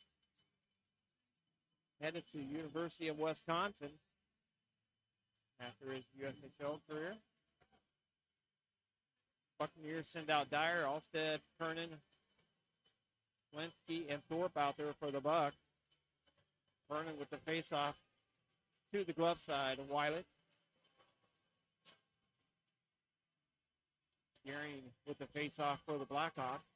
Headed to the University of Wisconsin after his USHL career. Buccaneers send out Dyer, Alstead, Kernan, Linsky, and Thorpe out there for the Bucs. Kernan with the face-off to the glove side of Wylet. Gearing with the face-off for the Blackhawks.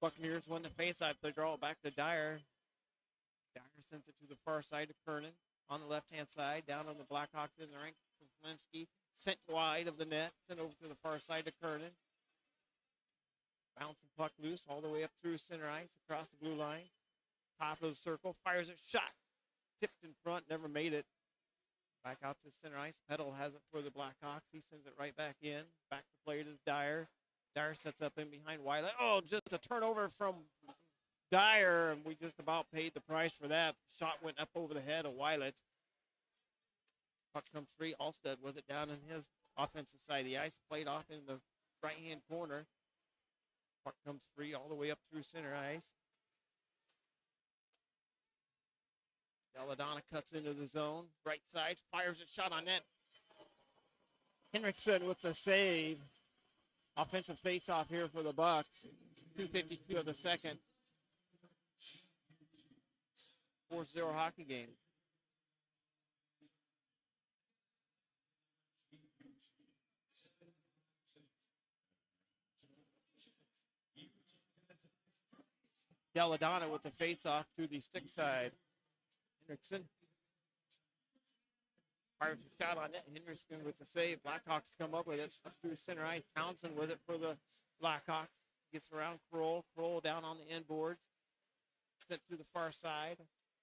Buccaneers win the face-off. They draw it back to Dyer. Dyer sends it to the far side to Kernan. on the left-hand side. Down on the Blackhawks in the ring. Zielinski sent wide of the net. Sent over to the far side to Kernan. Bouncing puck loose all the way up through center ice. Across the blue line. Top of the circle. Fires a shot. Tipped in front. Never made it. Back out to center ice. Peddle has it for the Blackhawks. He sends it right back in. Back to play to Dyer. Dyer sets up in behind Wiley. Oh, just a turnover from Dyer, and we just about paid the price for that. Shot went up over the head of Wiley. Puck comes free. Alstead with it down in his offensive side of the ice. Played off in the right-hand corner. Puck comes free all the way up through center ice. Belladonna cuts into the zone. Right side, fires a shot on net. Henriksen with the save. Offensive face-off here for the Bucks. 2:52 of the second. 4-0 hockey game. Belladonna with the face-off to the stick side. Henriksen fires a shot on net. Henriksen with the save. Blackhawks come up with it up through center ice. Townsend with it for the Blackhawks. Gets around Kroll. Kroll down on the end boards. Sent to the far side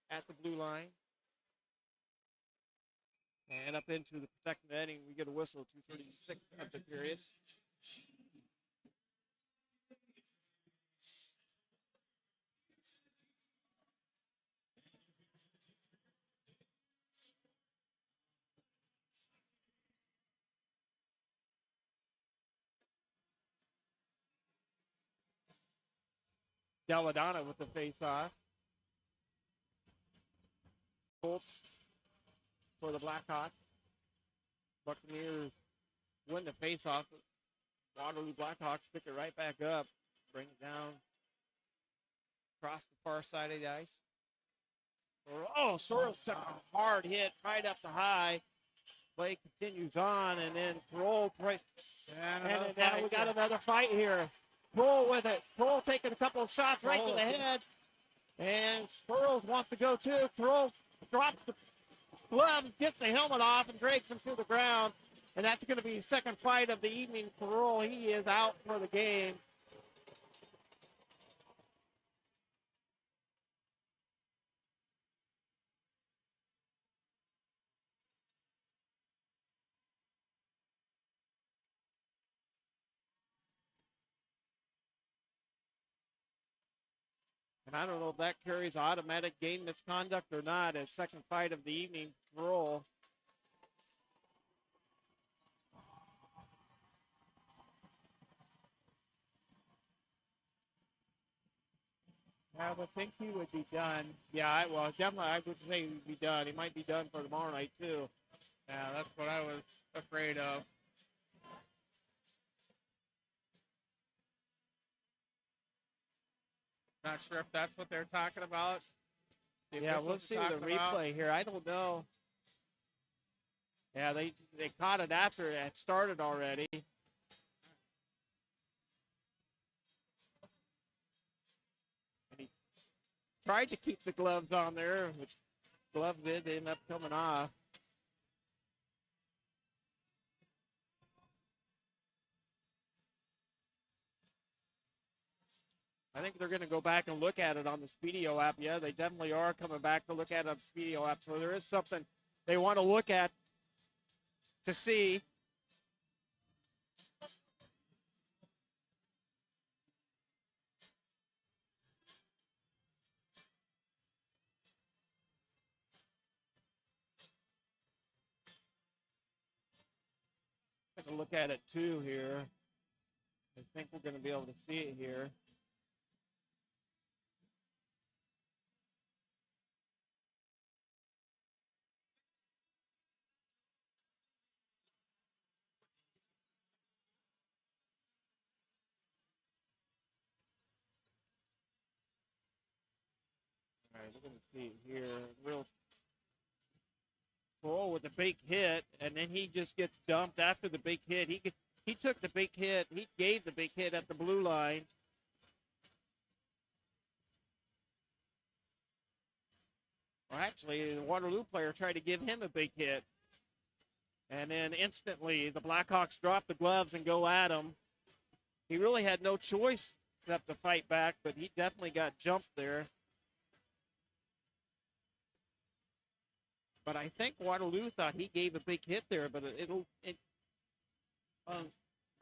at the blue line. And up into the protected netting. We get a whistle. 2:36 of the period. Belladonna with the face-off. Colts for the Blackhawks. Buccaneers win the face-off. Waterloo Blackhawks pick it right back up. Bring it down across the far side of the ice. Oh, Soros took a hard hit right up the high. Play continues on, and then Kroll. And now we got another fight here. Kroll with it. Kroll taking a couple of shots right to the head. And Squirrels wants to go too. Kroll drops the glove, gets the helmet off, and drags him to the ground. And that's going to be his second fight of the evening for Kroll. He is out for the game. And I don't know if that carries automatic game misconduct or not as second fight of the evening roll. I would think he would be done. Yeah, well, definitely I would say he would be done. He might be done for tomorrow night, too. Yeah, that's what I was afraid of. Not sure if that's what they're talking about. Yeah, we'll see the replay here. I don't know. Yeah, they caught it after it had started already. And he tried to keep the gloves on there, but gloves did end up coming off. I think they're going to go back and look at it on the Speedio app. Yeah, they definitely are coming back to look at it on the Speedio app. So there is something they want to look at to see. Take a look at it too here. I think we're going to be able to see it here. All right, we're going to see it here. Real full with the big hit, and then he just gets dumped after the big hit. He took the big hit. He gave the big hit at the blue line. Well, actually, the Waterloo player tried to give him a big hit. And then instantly, the Blackhawks drop the gloves and go at him. He really had no choice except to fight back, but he definitely got jumped there. But I think Waterloo thought he gave a big hit there, but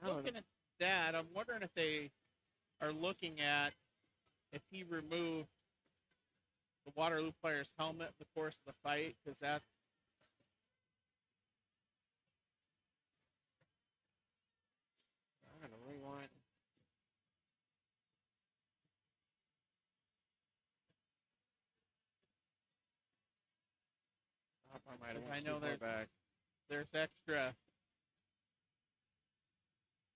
Looking at that, I'm wondering if they are looking at if he removed the Waterloo player's helmet in the course of the fight, because that. I'm going to rewind. I know there's extra.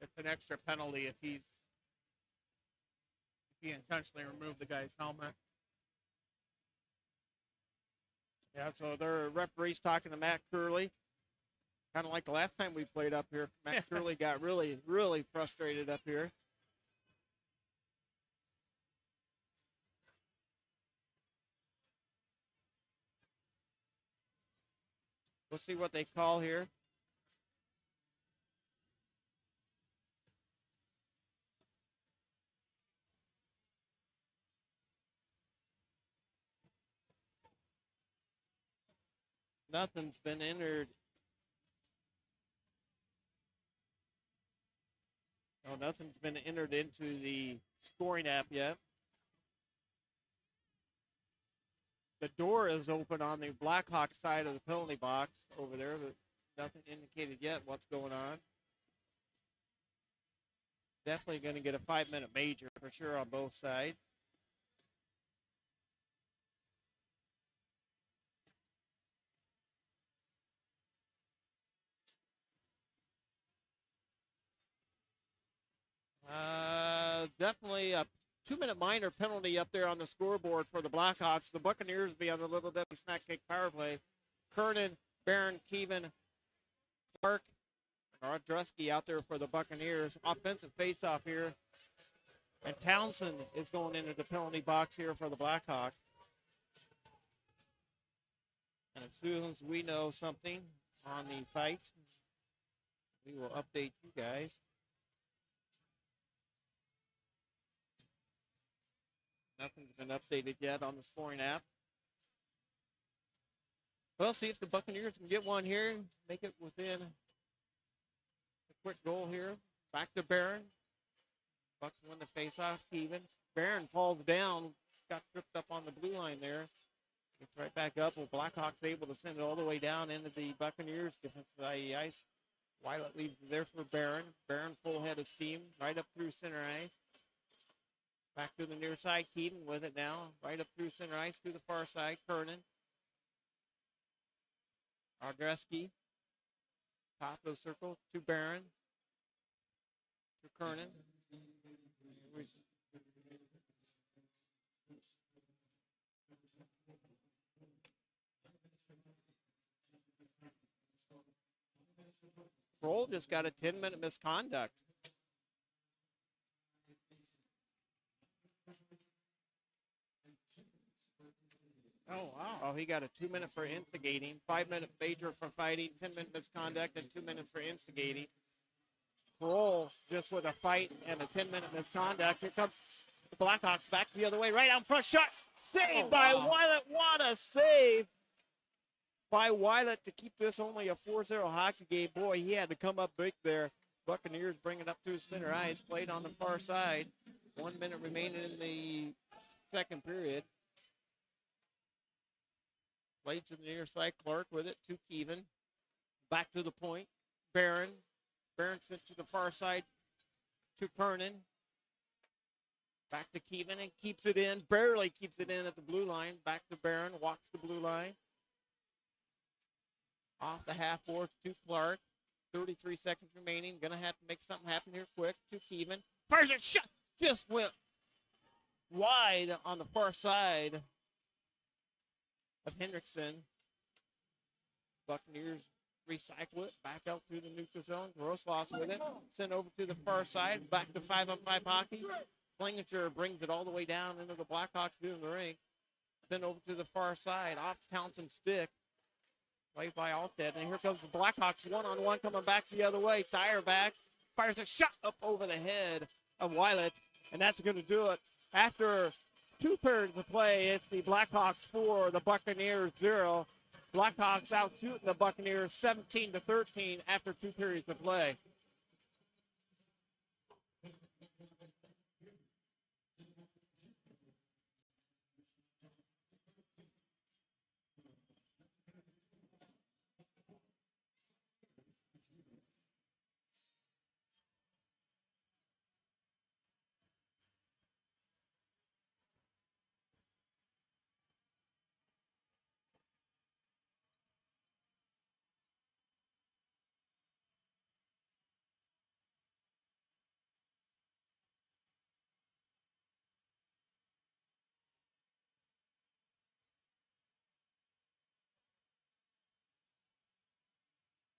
It's an extra penalty if he intentionally removed the guy's helmet. Yeah, so their referee's talking to Matt Curley. Kind of like the last time we played up here. Matt Curley got really, really frustrated up here. We'll see what they call here. Nothing's been entered. Oh, nothing's been entered into the scoring app yet. The door is open on the Blackhawks side of the penalty box over there, but nothing indicated yet what's going on. Definitely going to get a 5-minute major for sure on both sides. Definitely a 2-minute minor penalty up there on the scoreboard for the Blackhawks. The Buccaneers be on the Little Debbie Snack Cake power play. Kernan, Barron, Keevan, Clark, Rodrusky out there for the Buccaneers. Offensive faceoff here. And Townsend is going into the penalty box here for the Blackhawks. And as soon as we know something on the fight, we will update you guys. Nothing's been updated yet on the scoring app. Well, see if the Buccaneers can get one here. Make it within a quick goal here. Back to Barron. Bucks win the faceoff. Keevan. Barron falls down. Got tripped up on the blue line there. Gets right back up. Well, Blackhawks able to send it all the way down into the Buccaneers defensive side of the ice. Wylet leaves it there for Barron. Barron full head of steam. Right up through center ice. Back to the near side, Keaton with it now. Right up through center ice to the far side, Kernan. Rodrusky. Top of the circle to Barron. To Kernan. Kroll just got a 10-minute misconduct. Oh, wow. Oh, he got a 2-minute for instigating, 5-minute major for fighting, 10-minute misconduct, and 2 minutes for instigating. Kroll just with a fight and a 10-minute misconduct. Here comes the Blackhawks back the other way. Right out front shot. Saved by Wylet. What a save by Wylet to keep this only a 4-0 hockey game. Boy, he had to come up big there. Buccaneers bring it up through center ice. Played on the far side. 1 minute remaining in the second period. Played to the near side. Clark with it to Keevan. Back to the point. Barron. Barron sent to the far side to Kernan. Back to Keevan and keeps it in. Barely keeps it in at the blue line. Back to Barron. Walks the blue line. Off the half boards to Clark. 33 seconds remaining. Gonna have to make something happen here quick to Keevan. Fires a shot. Just went wide on the far side of Hendrickson. Buccaneers recycle it back out through the neutral zone. Grosloss with it. Sent over to the far side. Back to 5-on-5 hockey. Flinginger brings it all the way down into the Blackhawks through the ring. Then over to the far side, off Townsend's stick. Played by Alstead. And here comes the Blackhawks one-on-one coming back the other way. Tire back. Fires a shot up over the head of Weilet. And that's going to do it. After 2 periods of play, it's the Blackhawks 4, the Buccaneers 0. Blackhawks out shooting the Buccaneers 17-13 after 2 periods of play.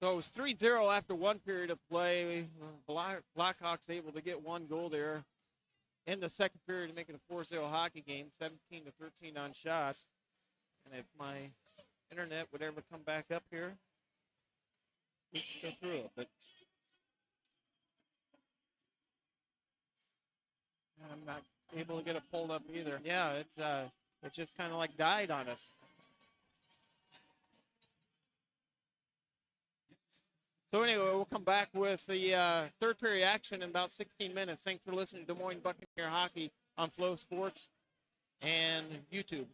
So it was 3-0 after 1 period of play. Blackhawks able to get 1 goal there in the second period to make it a 4-0 hockey game, 17-13 on shots. And if my internet would ever come back up here, we can go through it. But I'm not able to get it pulled up either. yeah, it's just kind of like died on us. So anyway, we'll come back with the third period action in about 16 minutes. Thanks for listening to Des Moines Buccaneer Hockey on Flow Sports and YouTube.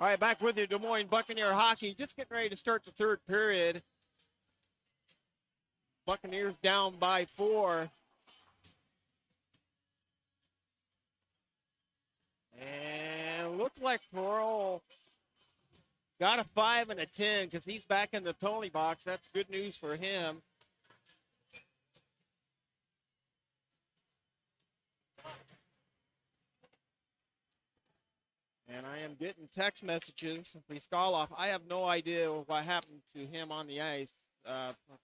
All right, back with you, Des Moines Buccaneer hockey. Just getting ready to start the third period. Buccaneers down by 4. And looked like Pearl got a 5 and a 10 because he's back in the penalty box. That's good news for him. And I am getting text messages from Skoloff. I have no idea what happened to him on the ice.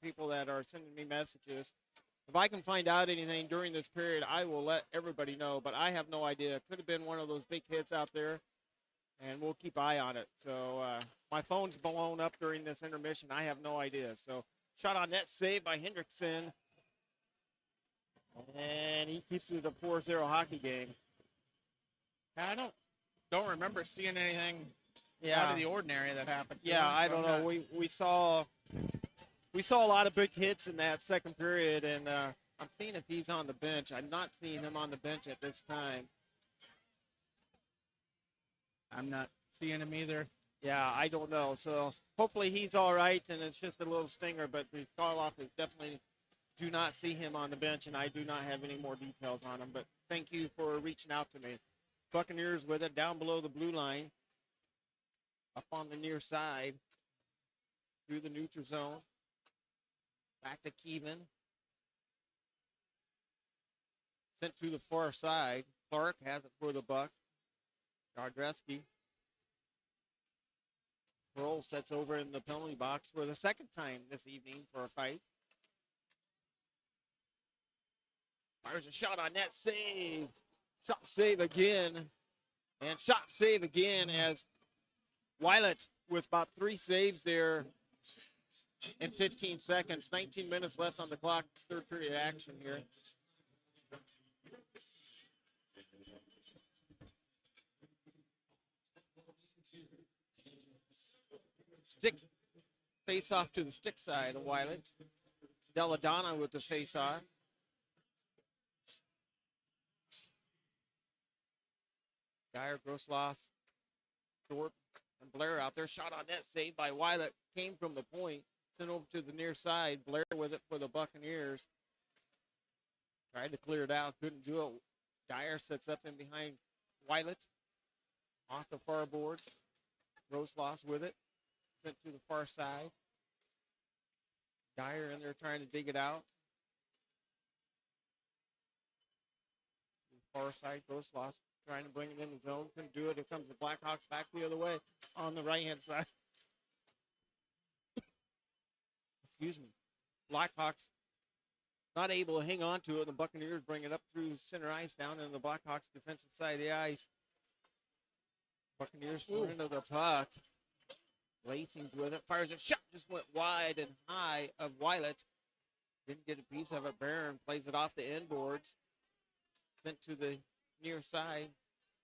People that are sending me messages. If I can find out anything during this period, I will let everybody know. But I have no idea. It could have been one of those big hits out there, and we'll keep eye on it. So my phone's blown up during this intermission. I have no idea. So shot on net save by Hendrickson. And he keeps it a 4-0 hockey game. I don't remember seeing anything Yeah. out of the ordinary that happened. Yeah, I don't know. We saw a lot of big hits in that second period, and I'm seeing if he's on the bench. I'm not seeing him on the bench at this time. I'm not seeing him either. Yeah, I don't know. So hopefully he's all right, and it's just a little stinger. But the Skoloff is definitely do not see him on the bench, and I do not have any more details on him. But thank you for reaching out to me. Buccaneers with it down below the blue line, up on the near side, through the neutral zone. Back to Keevan. Sent to the far side. Clark has it for the Bucks. Gardreski. Pearl sets over in the penalty box for the second time this evening for a fight. Fires a shot on net, save. Shot save again. And shot save again as Weilet with about 3 saves there in 15 seconds. 19 minutes left on the clock. Third period action here. Stick face off to the stick side of Weilet. Deladonna with the face off. Geyer, Grosloss, Thorpe, and Blair out there. Shot on net, saved by Weilet. Came from the point, sent over to the near side. Blair with it for the Buccaneers. Tried to clear it out, couldn't do it. Geyer sets up in behind Weilet. Off the far boards. Grosloss with it. Sent to the far side. Geyer in there trying to dig it out. Far side, Grosloss trying to bring it in the zone. Couldn't do it. Here comes the Blackhawks back the other way on the right-hand side. Excuse me. Blackhawks not able to hang on to it. The Buccaneers bring it up through center ice down in the Blackhawks defensive side of the ice. Buccaneers into the puck. Lacing's with it. Fires a shot. Just went wide and high of Weilet. Didn't get a piece of it. Barron plays it off the end boards. Sent to the near side.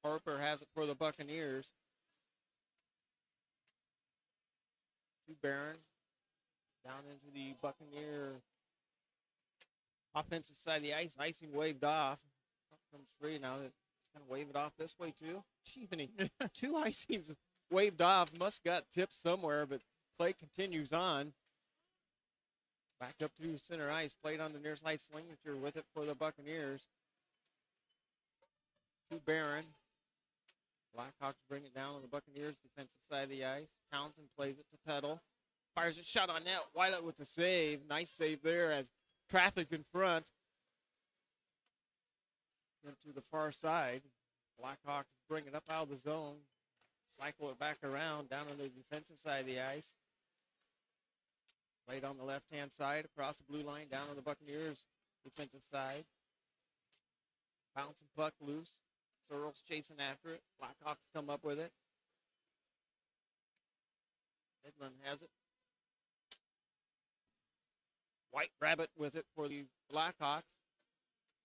Harper has it for the Buccaneers. To Barron. Down into the Buccaneer offensive side of the ice. Icing waved off. Comes free now. Kind of wave it off this way too. Cheapening. 2 icings waved off. Must got tipped somewhere, but play continues on. Back up to center ice. Played on the near side. Slinger with it for the Buccaneers. To Barron. Blackhawks bring it down on the Buccaneers defensive side of the ice. Townsend plays it to Peddle. Fires a shot on net. Weilet with the save. Nice save there as traffic in front. Sent to the far side. Blackhawks bring it up out of the zone. Cycle it back around down on the defensive side of the ice. Played on the left-hand side across the blue line down on the Buccaneers defensive side. Bouncing puck loose. Searles chasing after it. Blackhawks come up with it. Midland has it. White Rabbit with it for the Blackhawks.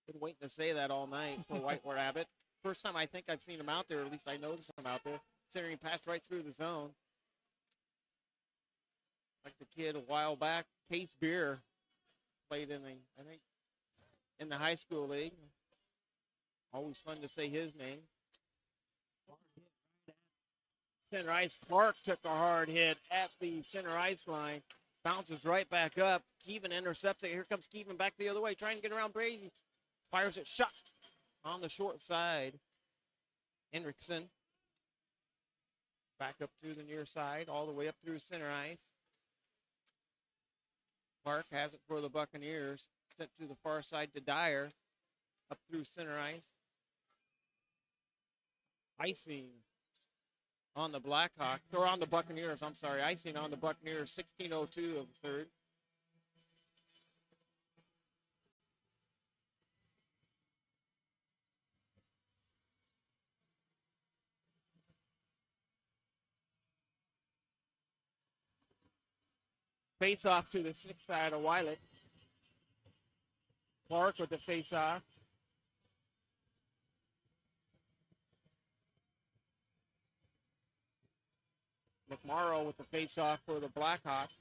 Been waiting to say that all night for White Rabbit. First time I think I've seen him out there, or at least I noticed him out there. Centering pass right through the zone. Like the kid a while back, Case Beer played in in the high school league. Always fun to say his name. Center ice. Clark took a hard hit at the center ice line. Bounces right back up. Keevan intercepts it. Here comes Keevan back the other way, trying to get around Brady. Fires it shot on the short side. Hendrickson back up to the near side, all the way up through center ice. Clark has it for the Buccaneers. Sent to the far side to Dyer. Up through center ice. Icing on the Blackhawks, or on the Buccaneers, I'm sorry. Icing on the Buccaneers, 16:02 of the third. Face off to the 6th side of Wylet. Clark with the face off. McMorrow with the face off for the Blackhawks.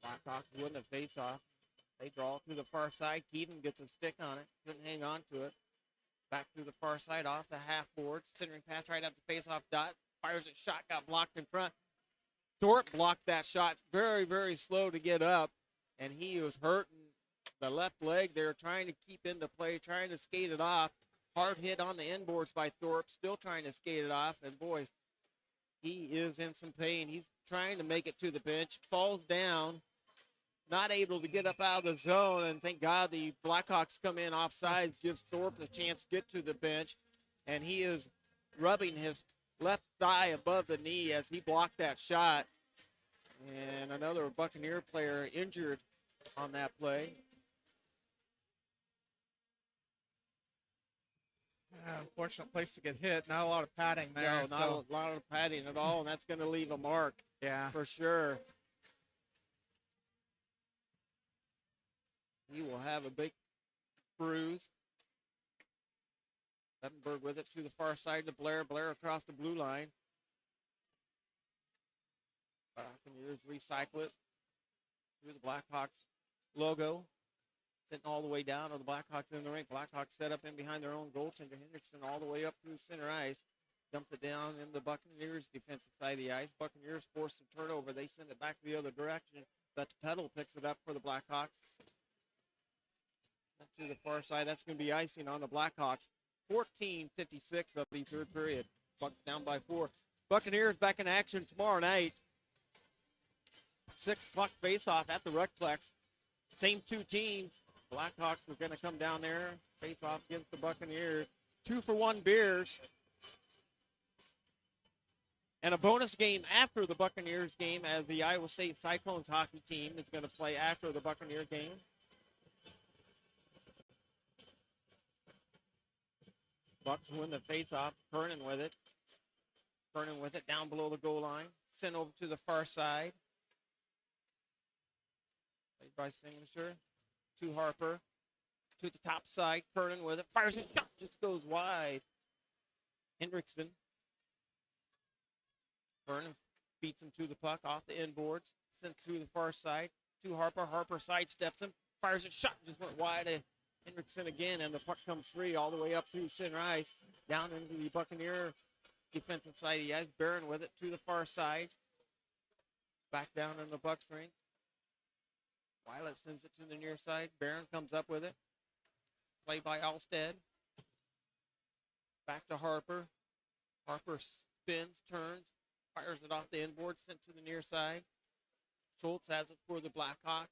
Blackhawks win the face off. They draw to the far side. Keevan gets a stick on it. Couldn't hang on to it. Back to the far side off the half board. Centering pass right at the face off dot. Fires a shot, got blocked in front. Thorpe blocked that shot. Very, very slow to get up. And he was hurting the left leg there, trying to keep into play, trying to skate it off. Hard hit on the inboards by Thorpe, still trying to skate it off. And boy, he is in some pain. He's trying to make it to the bench. Falls down, not able to get up out of the zone. And thank God the Blackhawks come in offsides, gives Thorpe a chance to get to the bench. And he is rubbing his left thigh above the knee as he blocked that shot. And another Buccaneer player injured on that play. Unfortunate place to get hit. Not a lot of padding there. No, not a lot of padding at all, and that's going to leave a mark. Yeah. For sure. He will have a big bruise. Lettenberg with it to the far side to Blair. Blair across the blue line. Buccaneers recycle it through the Blackhawks logo. Sitting all the way down on the Blackhawks in the rink. Blackhawks set up in behind their own goaltender. Hendrickson all the way up through center ice. Dumps it down in the Buccaneers defensive side of the ice. Buccaneers force a turnover. They send it back the other direction. But Peddle picks it up for the Blackhawks. Sent to the far side. That's going to be icing on the Blackhawks. 14:56 of the third period. Bucks down by 4. Buccaneers back in action tomorrow night. 6 o'clock face-off at the Ruckplex. Same two teams. Blackhawks are going to come down there, face off against the Buccaneers. 2-for-1 beers. And a bonus game after the Buccaneers game, as the Iowa State Cyclones hockey team is going to play after the Buccaneers game. Bucks win the face-off. Kernan with it. Kernan with it down below the goal line. Sent over to the far side. Played by Signature. To Harper. To the top side. Kernan with it. Fires it. Just goes wide. Hendrickson. Kernan beats him to the puck off the inboards. Sent to the far side. To Harper. Harper sidesteps him. Fires it. Shot. Just went wide. Hendrickson again. And the puck comes free all the way up through center ice. Down into the Buccaneer defensive side of the ice. Barron with it to the far side. Back down in the Bucks rink. Wylet sends it to the near side. Barron comes up with it. Played by Alstead. Back to Harper. Harper spins, turns, fires it off the inboard, sent to the near side. Schultz has it for the Blackhawks.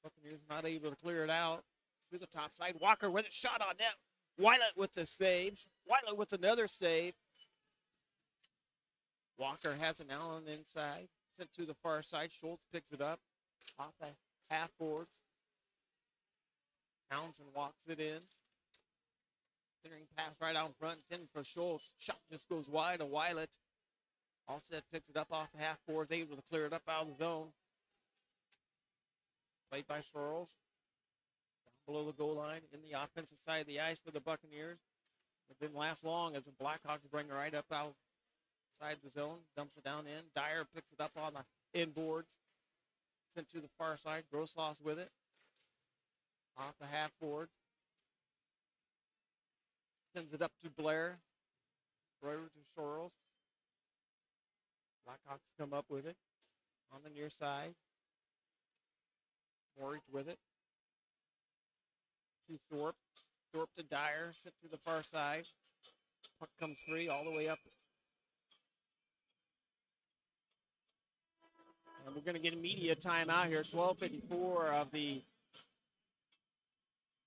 Buccaneers not able to clear it out. To the top side. Walker with it. Shot on net. Wylet with the save. Wylet with another save. Walker has it now on the inside. Sent to the far side. Schultz picks it up. Off the half boards. Townsend walks it in. Centering pass right out in front. 10 for Schultz. Shot just goes wide to Wylet. Alstead picks it up off the half boards. Able to clear it up out of the zone. Played by Schorls. Down below the goal line in the offensive side of the ice for the Buccaneers. It didn't last long as the Blackhawks bring it right up outside the zone. Dumps it down in. Dyer picks it up on the inboards. Sent to the far side. Grosloss with it. Off the half boards. Sends it up to Blair. Broilers or Sorrels. Blackhawks come up with it on the near side. Morridge with it. To Thorpe. Thorpe to Dyer. Sent to the far side. Puck comes free all the way up. And we're going to get a media timeout here. 12:54 of the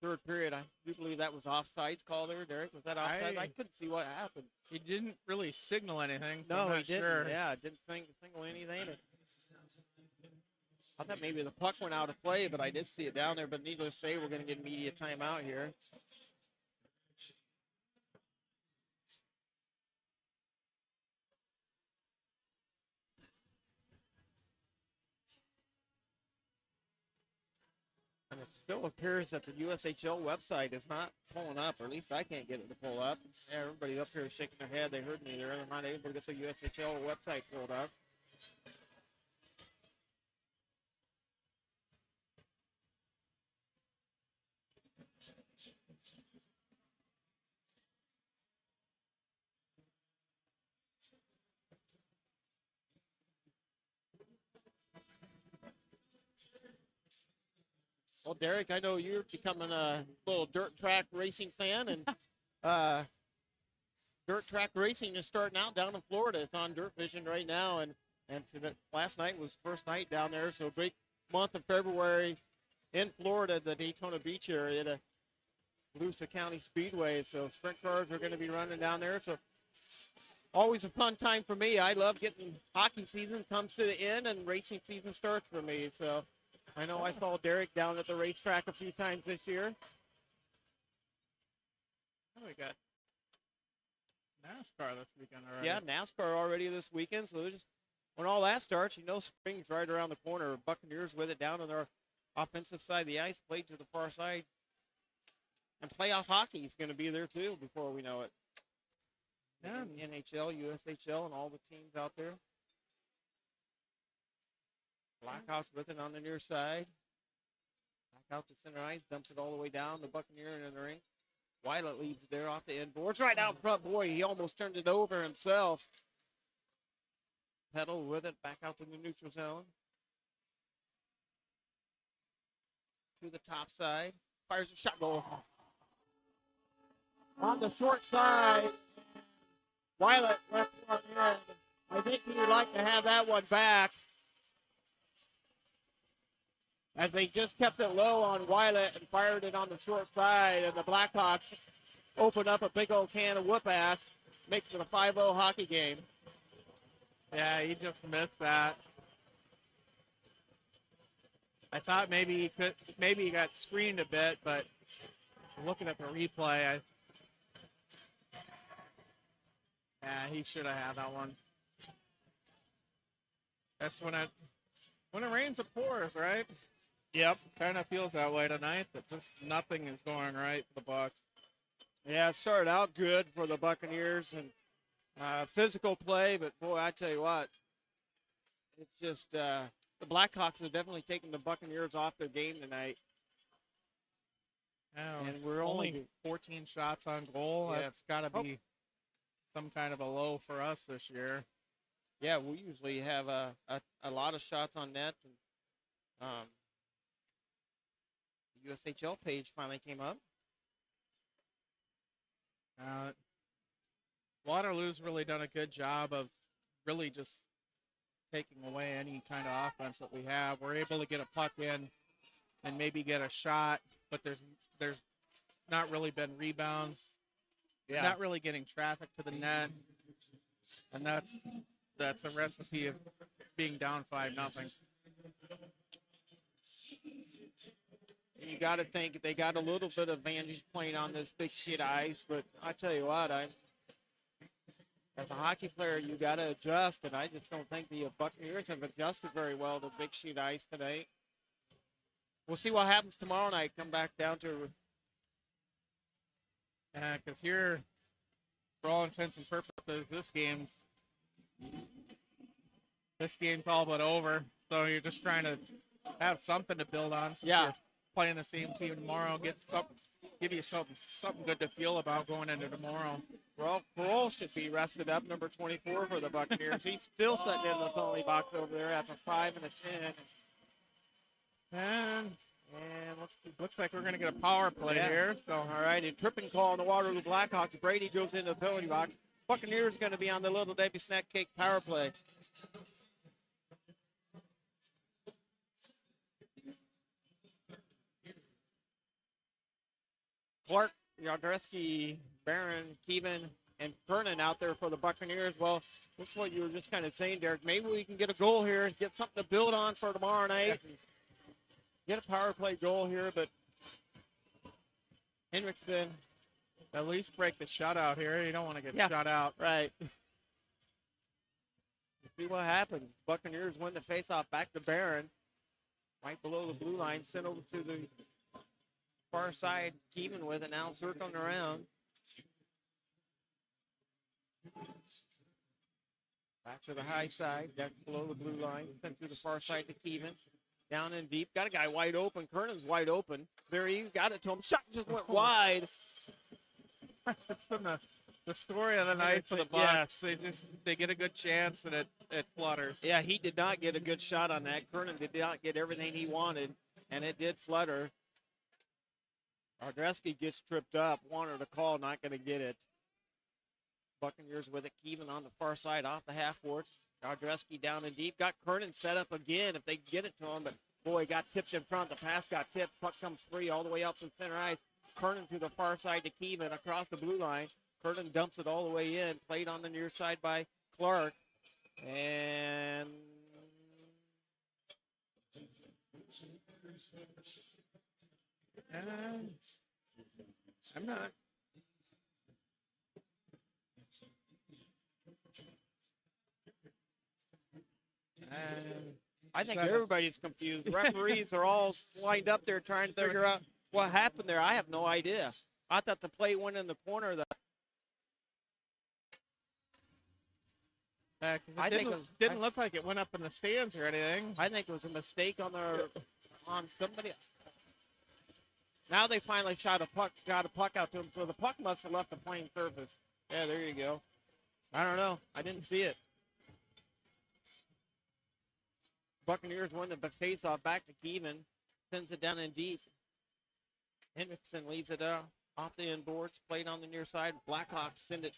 third period. I do believe that was offsides call there, Derek. Was that offside? I couldn't see what happened. He didn't really signal anything, so No, I'm not he didn't. sure. Yeah, didn't single anything. I thought maybe the puck went out of play, but I did see it down there. But needless to say, we're going to get a media timeout here. And it still appears that the USHL website is not pulling up, or at least I can't get it to pull up. Yeah, everybody up here is shaking their head. They heard me there. They're not able to get the USHL website pulled up. Well, Derek, I know you're becoming a little dirt track racing fan, and dirt track racing is starting out down in Florida. It's on Dirt Vision right now, and last night was first night down there, so great month of February in Florida, the Daytona Beach area, the Volusia County Speedway. So sprint cars are going to be running down there. So always a fun time for me. I love getting hockey season comes to the end and racing season starts for me. So I know I saw Derek down at the racetrack a few times this year. Oh, we got NASCAR this weekend already. Yeah, NASCAR already this weekend. So just when all that starts, you know spring's right around the corner. Buccaneers with it down on their offensive side of the ice, played to the far side. And playoff hockey is going to be there too before we know it. Yeah, NHL, USHL, and all the teams out there. Blackhouse with it on the near side. Back out to center ice, dumps it all the way down. The Buccaneer in the ring. Weilet leaves it there off the end boards. Right out front, boy, he almost turned it over himself. Pedal with it, back out to the neutral zone. To the top side. Fires a shot goal. On the short side, Weilet left one in. I think he would like to have that one back. As they just kept it low on Weilet and fired it on the short side, and the Blackhawks opened up a big old can of whoop ass, makes it a 5-0 hockey game. Yeah, he just missed that. I thought maybe he got screened a bit, but looking at the replay, he should have had that one. That's when it rains, it pours, right? Yep. Kind of feels that way tonight, that just nothing is going right for the Bucks. Yeah, it started out good for the Buccaneers and physical play, but boy, I tell you what, it's just the Blackhawks have definitely taken the Buccaneers off their game tonight. And we're only 14 shots on goal. Yeah. That's got to be some kind of a low for us this year. Yeah, we usually have a lot of shots on net. And the USHL page finally came up. Waterloo's really done a good job of really just taking away any kind of offense that we have. We're able to get a puck in and maybe get a shot, but there's not really been rebounds. Yeah. Not really getting traffic to the net, and that's a recipe of being down 5-0. You got to think they got a little bit of advantage playing on this big shit ice, but I tell you what, as a hockey player, you got to adjust, and I just don't think the Buccaneers have adjusted very well to big sheet ice today. We'll see what happens tomorrow night. Come back down to because here, for all intents and purposes, this game's all but over. So you're just trying to have something to build on. So Yeah. you're playing the same team tomorrow, give you something good to feel about going into tomorrow. Well, Kroll should be rested up, number 24 for the Buccaneers. He's still sitting in the penalty box over there after 5 and a 10. And looks like we're going to get a power play here. So, all right, a tripping call on the Waterloo Blackhawks. Brady goes into the penalty box. Buccaneers going to be on the Little Debbie Snack Cake power play. Clark, Yadreski, Barron, Keevan, and Kernan out there for the Buccaneers. Well, this is what you were just kind of saying, Derek. Maybe we can get a goal here and get something to build on for tomorrow night. Get a power play goal here, but Hendrickson at least break the shutout here. You don't want to get shut out. Right. See what happens. Buccaneers win the faceoff back to Barron. Right below the blue line. Sent over to the far side. Keevan with it now, circling around. Back to the high side. Back below the blue line. Sent to the far side to Keevan. Down in deep. Got a guy wide open. Kernan's wide open. There he got it to him. Shot just went wide. It's been the story of the night for the Bucks. Yeah. They get a good chance and it flutters. Yeah, he did not get a good shot on that. Kernan did not get everything he wanted, and it did flutter. Ardreski gets tripped up. Wanted a call, not going to get it. Buccaneers with it. Keevan on the far side off the half board. Ardreski down in deep. Got Kernan set up again if they can get it to him, but boy, got tipped in front. The pass got tipped. Puck comes free all the way up to center ice. Kernan to the far side to Keevan across the blue line. Kernan dumps it all the way in. Played on the near side by Clark. And I'm not. I think everybody's confused. Referees are all lined up there trying to figure out what happened there. I have no idea. I thought the play went in the corner. I think it didn't look like it went up in the stands or anything. I think it was a mistake on somebody. Now they finally got a puck out to him, so the puck must have left the playing surface. Yeah, there you go. I don't know. I didn't see it. Buccaneers win the face-off back to Keevan. Sends it down in deep. Hendrickson leads it off the end boards. Played on the near side. Blackhawks send it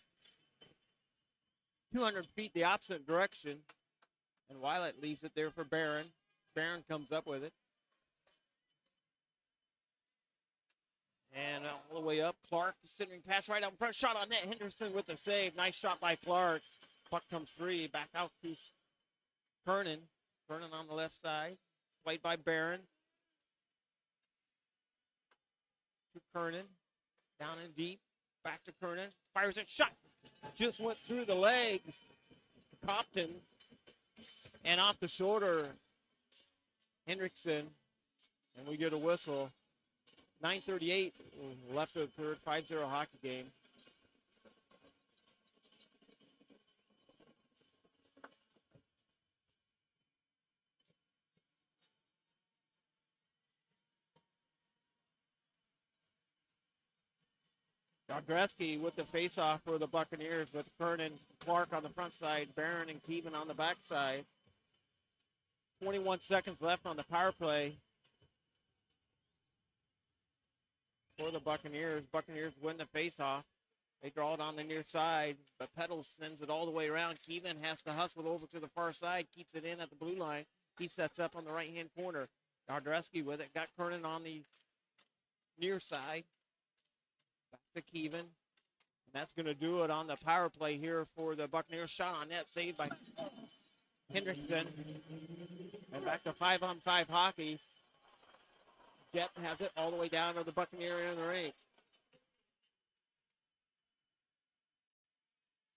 200 feet the opposite direction. And Weilet leaves it there for Barron. Barron comes up with it. And all the way up. Clark, centering pass right out in front. Shot on net. Henderson with the save. Nice shot by Clark. Puck comes free. Back out to Kernan. Kernan on the left side. Played by Barron. To Kernan. Down in deep. Back to Kernan. Fires it. Shot. Just went through the legs. Compton. And off the shoulder. Hendrickson. And we get a whistle. 9:38 left of the third. 5-0 hockey game. Gretzky with the faceoff for the Buccaneers with Kernan, Clark on the front side, Barron and Keevan on the back side. 21 seconds left on the power play for the Buccaneers. Buccaneers win the faceoff. They draw it on the near side, but Petals sends it all the way around. Keevan has to hustle over to the far side, keeps it in at the blue line. He sets up on the right-hand corner. Ardreski with it, got Kernan on the near side. Back to Keevan. And that's going to do it on the power play here for the Buccaneers. Shot on net, saved by Hendrickson. And back to 5-on-5 hockey. Jet has it all the way down to the Buccaneer in the rink.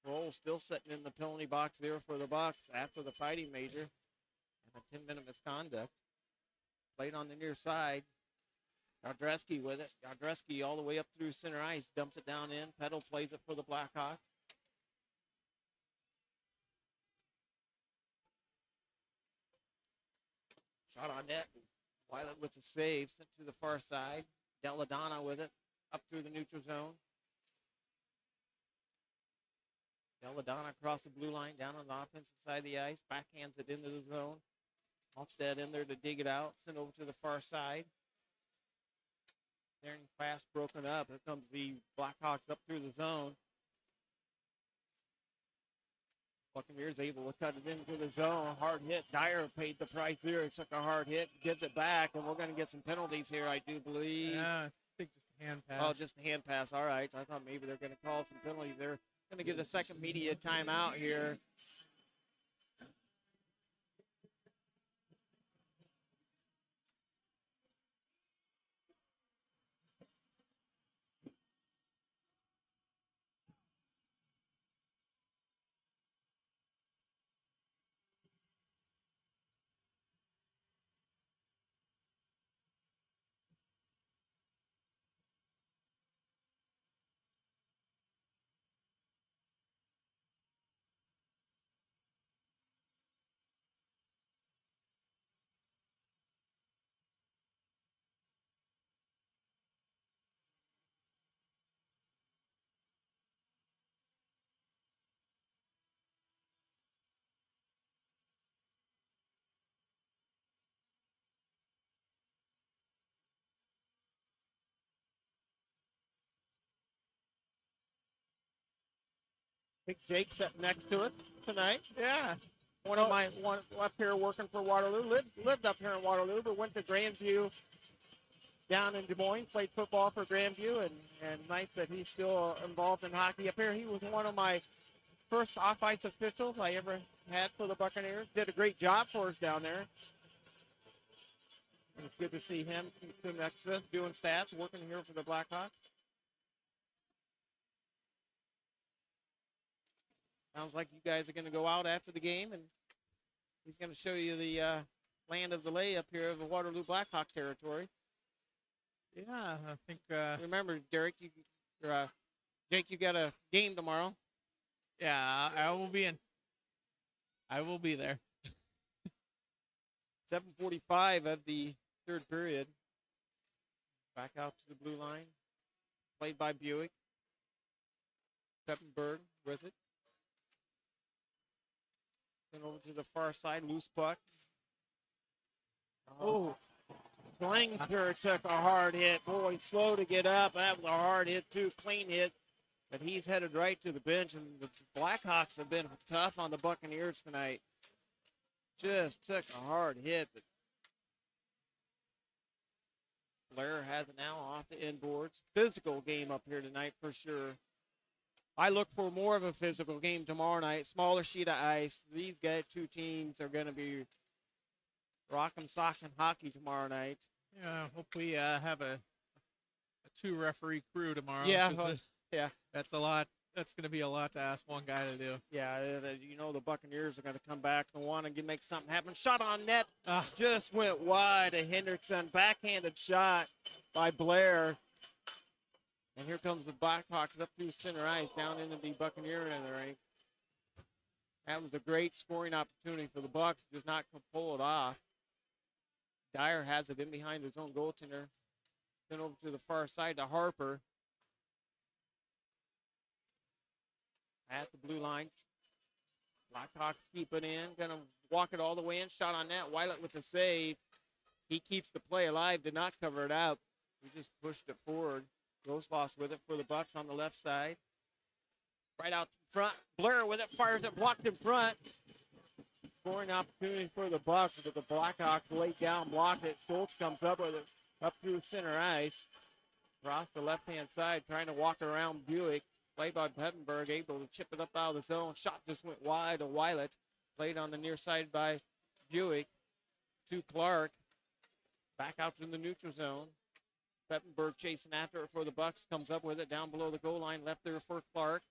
Roll still sitting in the penalty box there for the Bucs after the fighting major. And a 10-minute misconduct. Played on the near side. Yadreski with it. Yadreski all the way up through center ice. Dumps it down in. Petal plays it for the Blackhawks. Shot on net. Weilet with the save. Sent to the far side. Deladonna with it. Up through the neutral zone. Belladonna across the blue line, down on the offensive side of the ice, backhands it into the zone. Halstead in there to dig it out, send over to the far side. Staring fast, broken up. Here comes the Blackhawks up through the zone. Buccaneers able to cut it into the zone. Hard hit. Dyer paid the price there. He took a hard hit, gives it back, and we're going to get some penalties here, I do believe. Yeah, I think just a hand pass. Oh, just a hand pass. All right. I thought maybe they're going to call some penalties. They're going to get a second media timeout here. Big Jake sitting next to it tonight. Yeah. One up here working for Waterloo. Lived up here in Waterloo, but went to Grandview down in Des Moines. Played football for Grandview, and nice that he's still involved in hockey up here. He was one of my first off-ice officials I ever had for the Buccaneers. Did a great job for us down there. And it's good to see him next to us doing stats, working here for the Blackhawks. Sounds like you guys are going to go out after the game, and he's going to show you the land of the lay up here of the Waterloo Blackhawk territory. Yeah, I think. Remember, Derek, Jake, you got a game tomorrow. Yeah, I will be in. I will be there. 7:45 of the third period. Back out to the blue line. Played by Buick. Peppenberg with it. Then over to the far side, loose puck. Oh, Blanger took a hard hit. Boy, slow to get up. That was a hard hit, too. Clean hit. But he's headed right to the bench, and the Blackhawks have been tough on the Buccaneers tonight. Just took a hard hit, but Blair has it now off the inboards. Physical game up here tonight for sure. I look for more of a physical game tomorrow night. Smaller sheet of ice. These two teams are going to be rock'em sock'em hockey tomorrow night. Yeah, hope we have a two referee crew tomorrow. Yeah, yeah, that's a lot. That's going to be a lot to ask one guy to do. Yeah, you know the Buccaneers are going to come back and want to make something happen. Shot on net, just went wide to Hendrickson. Backhanded shot by Blair. And here comes the Blackhawks up through center ice, down into the Buccaneer end of the rink. That was a great scoring opportunity for the Bucs, just not pull it off. Dyer has it in behind his own goaltender. Then over to the far side to Harper. At the blue line. Blackhawks keep it in. Going to walk it all the way in. Shot on net. Weilet with the save. He keeps the play alive. Did not cover it up. He just pushed it forward. Grosloss with it for the Bucs on the left side. Right out front. Blair with it. Fires it. Blocked in front. Scoring opportunity for the Bucs, but the Blackhawks laid down, blocked it. Schultz comes up with it up through center ice. Across the left-hand side, trying to walk around Buick. Played by Pettenberg, able to chip it up out of the zone. Shot just went wide to Weilet. Played on the near side by Buick to Clark. Back out to the neutral zone. Pettenberg chasing after it for the Bucs. Comes up with it down below the goal line. Left there for Clark.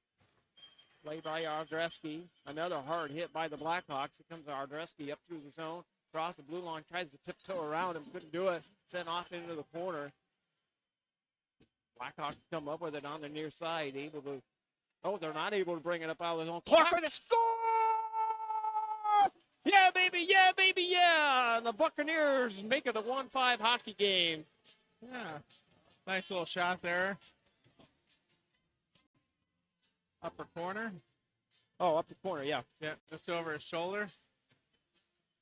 Played by Ardreski. Another hard hit by the Blackhawks. It comes to Ardreski up through the zone. Across the blue line. Tries to tiptoe around him. Couldn't do it. Sent off into the corner. Blackhawks come up with it on the near side. Able to. Oh, they're not able to bring it up out of the zone. Clark with a score! Yeah, baby. Yeah, baby. Yeah. And the Buccaneers make it a 1-5 hockey game. Yeah. Nice little shot there. Upper corner. Oh, up the corner, yeah. Yeah, just over his shoulder.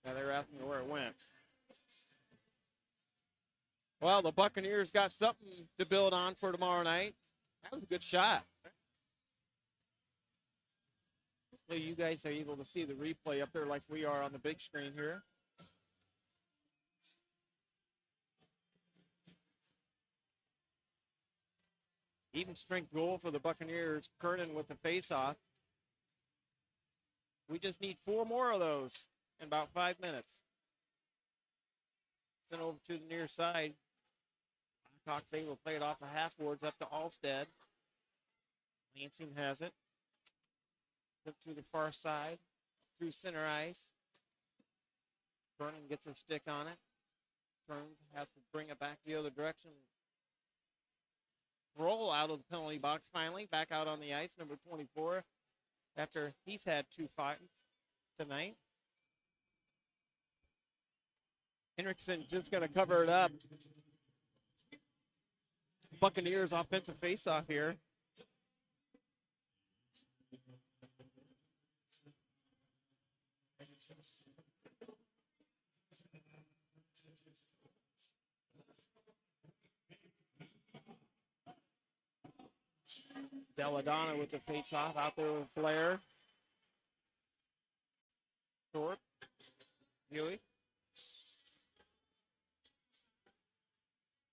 Yeah, they were asking me where it went. Well, the Buccaneers got something to build on for tomorrow night. That was a good shot. Hopefully you guys are able to see the replay up there like we are on the big screen here. Even strength goal for the Buccaneers. Kernan with the faceoff. We just need 4 more of those in about 5 minutes. Sent over to the near side. Cox able to play it off the half boards up to Alstead. Lansing has it. Up to the far side. Through center ice. Vernon gets a stick on it. Turns, has to bring it back the other direction. Roll out of the penalty box finally. Back out on the ice, number 24. After he's had 2 fights tonight. Henriksen just going to cover it up. Buccaneers offensive faceoff here. Deladonna with the face-off out there with Blair. Thorpe. Huey.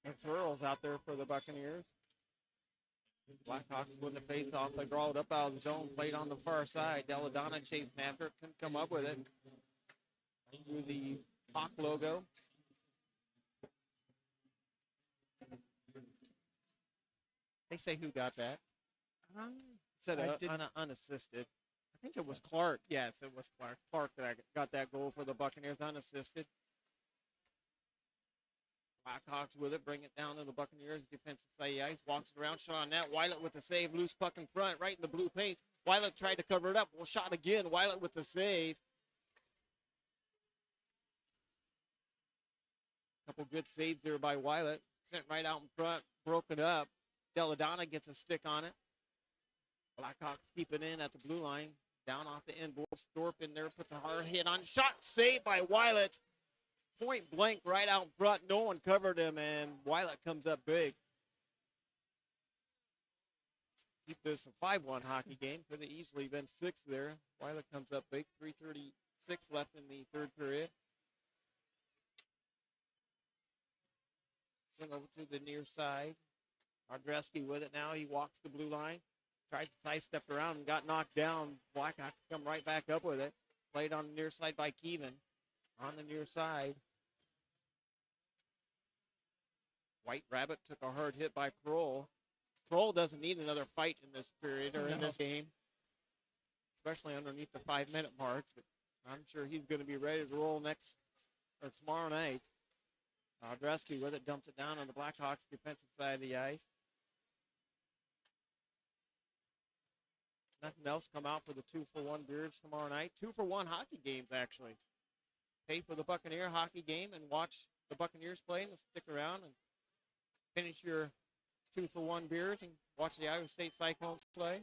It's Earls out there for the Buccaneers. Blackhawks win the face-off. They draw it up out of the zone. Played on the far side. Deladonna chasing after it. Couldn't come up with it. Through the Hawk logo. They say who got that. Said unassisted. I think it was Clark. Yes, it was Clark. Clark that got that goal for the Buccaneers unassisted. Blackhawks with it, bring it down to the Buccaneers defensive side of the ice. Walks it around, shot on net. Weilet with the save, loose puck in front, right in the blue paint. Weilet tried to cover it up. Well, shot again. Weilet with the save. Couple good saves there by Weilet. Sent right out in front, broken up. Deladonna gets a stick on it. Blackhawks keep it in at the blue line. Down off the end boards. Thorpe in there puts a hard hit on. Shot saved by Weilet. Point blank right out in front. No one covered him, and Weilet comes up big. Keep this a 5-1 hockey game. Could have easily been 6 there. Weilet comes up big. 3:36 left in the third period. Send over to the near side. Ardreski with it now. He walks the blue line. Tried to sidestep around and got knocked down. Blackhawks come right back up with it. Played on the near side by Keevan. On the near side. White Rabbit took a hard hit by Kroll. Kroll doesn't need another fight in this period or in this game, especially underneath the 5-minute mark. But I'm sure he's going to be ready to roll tomorrow night. Ardreski with it, dumps it down on the Blackhawks defensive side of the ice. Nothing else come out for the 2-for-1 beers tomorrow night. 2-for-1 hockey games, actually. Pay for the Buccaneer hockey game and watch the Buccaneers play and stick around and finish your 2-for-1 beers and watch the Iowa State Cyclones play.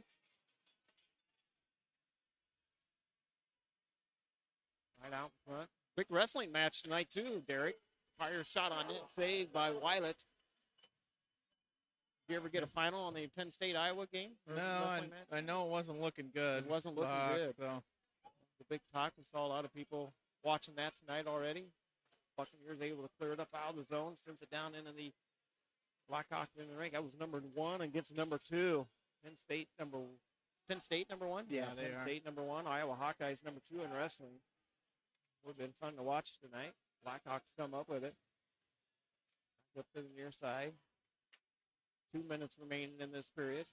Right out in front. Quick wrestling match tonight, too, Derek. Fire shot on it, saved by Weilet. Did you ever get a final on the Penn State-Iowa game? No, I know it wasn't looking good. It wasn't looking good. So. The big talk. We saw a lot of people watching that tonight already. Buccaneers able to clear it up out of the zone, sends it down into the Blackhawks in the ring. That was number 1 against number 2. Penn State number 1? Yeah, Penn State number 1. Iowa Hawkeyes number 2 in wrestling. Would have been fun to watch tonight. Blackhawks come up with it. Flip to the near side. 2 minutes remaining in this period.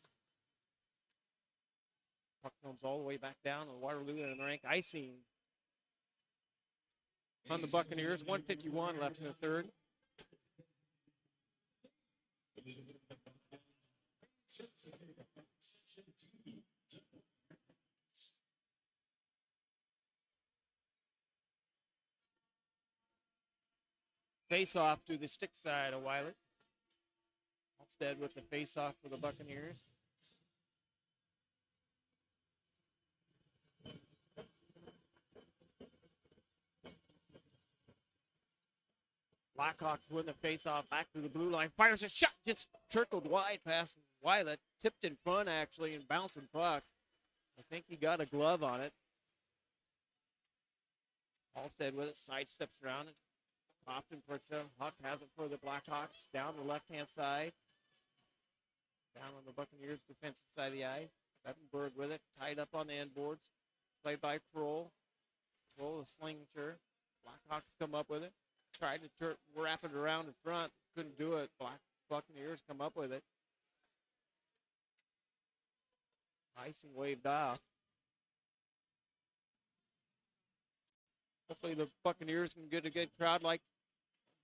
Puck comes all the way back down to Waterloo and rank icing on the Buccaneers. 1:51 left in the third. Face off to the stick side of Weilet. Instead with the face off for the Buccaneers. Blackhawks win the face-off back to the blue line. Fires a shot, gets circled wide past Wylet. Tipped in front, actually, and bouncing puck. I think he got a glove on it. Halstead with it, sidesteps around it. Compton puts it. Huck has it for the Blackhawks. Down the left-hand side. Down on the Buccaneers' defensive side of the ice. Bettenberg with it, tied up on the end boards. Played by Kroll. Kroll, a slinger. Blackhawks come up with it. Tried to wrap it around in front. Couldn't do it. Buccaneers come up with it. Icing waved off. Hopefully the Buccaneers can get a good crowd like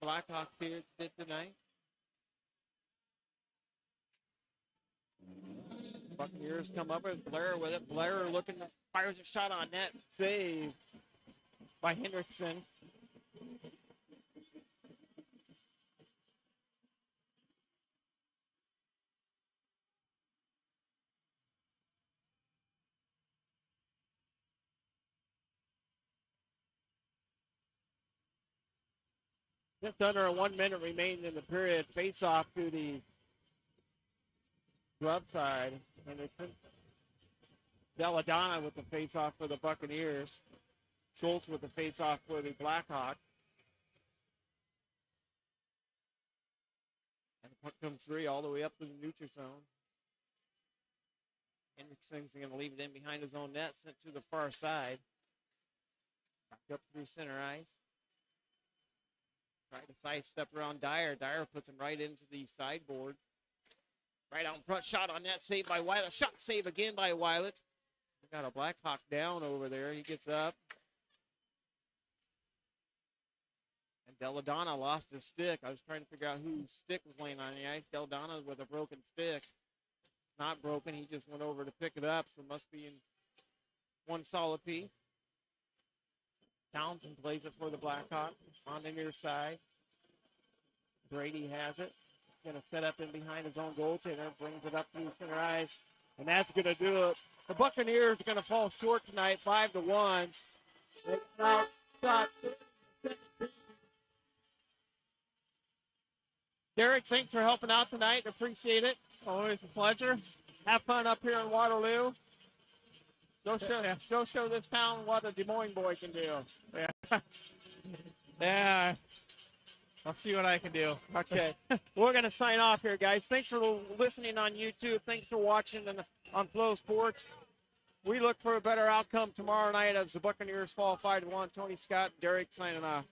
Blackhawks here did tonight. Buccaneers come up with Blair with it. Blair looking, fires a shot on net. Save by Hendrickson. Just under 1 minute remaining in the period. Face off to the glove side. And it's Belladonna with the face off for the Buccaneers. Schultz with the face off for the Blackhawks. And the puck comes free all the way up to the neutral zone. Hendrickson's going to leave it in behind his own net, sent to the far side. Back up through center ice. Try to sidestep around Dyer. Dyer puts him right into the sideboard. Right out in front, shot on net, saved by Wylet. Shot save again by Wylet. We got a Blackhawk down over there. He gets up. And Belladonna lost his stick. I was trying to figure out whose stick was laying on the ice. Belladonna with a broken stick. Not broken. He just went over to pick it up, so it must be in one solid piece. Townsend plays it for the Blackhawks on the near side. Brady has it. Going to set up in behind his own goaltender. Brings it up through center ice. And that's going to do it. The Buccaneers are going to fall short tonight, 5-1. Derek, thanks for helping out tonight. Appreciate it. Always a pleasure. Have fun up here in Waterloo. Go show this town what a Des Moines boy can do. Yeah. Yeah. I'll see what I can do. Okay. We're going to sign off here, guys. Thanks for listening on YouTube. Thanks for watching on Flow Sports. We look for a better outcome tomorrow night as the Buccaneers fall 5-1. Tony Scott, Derek signing off.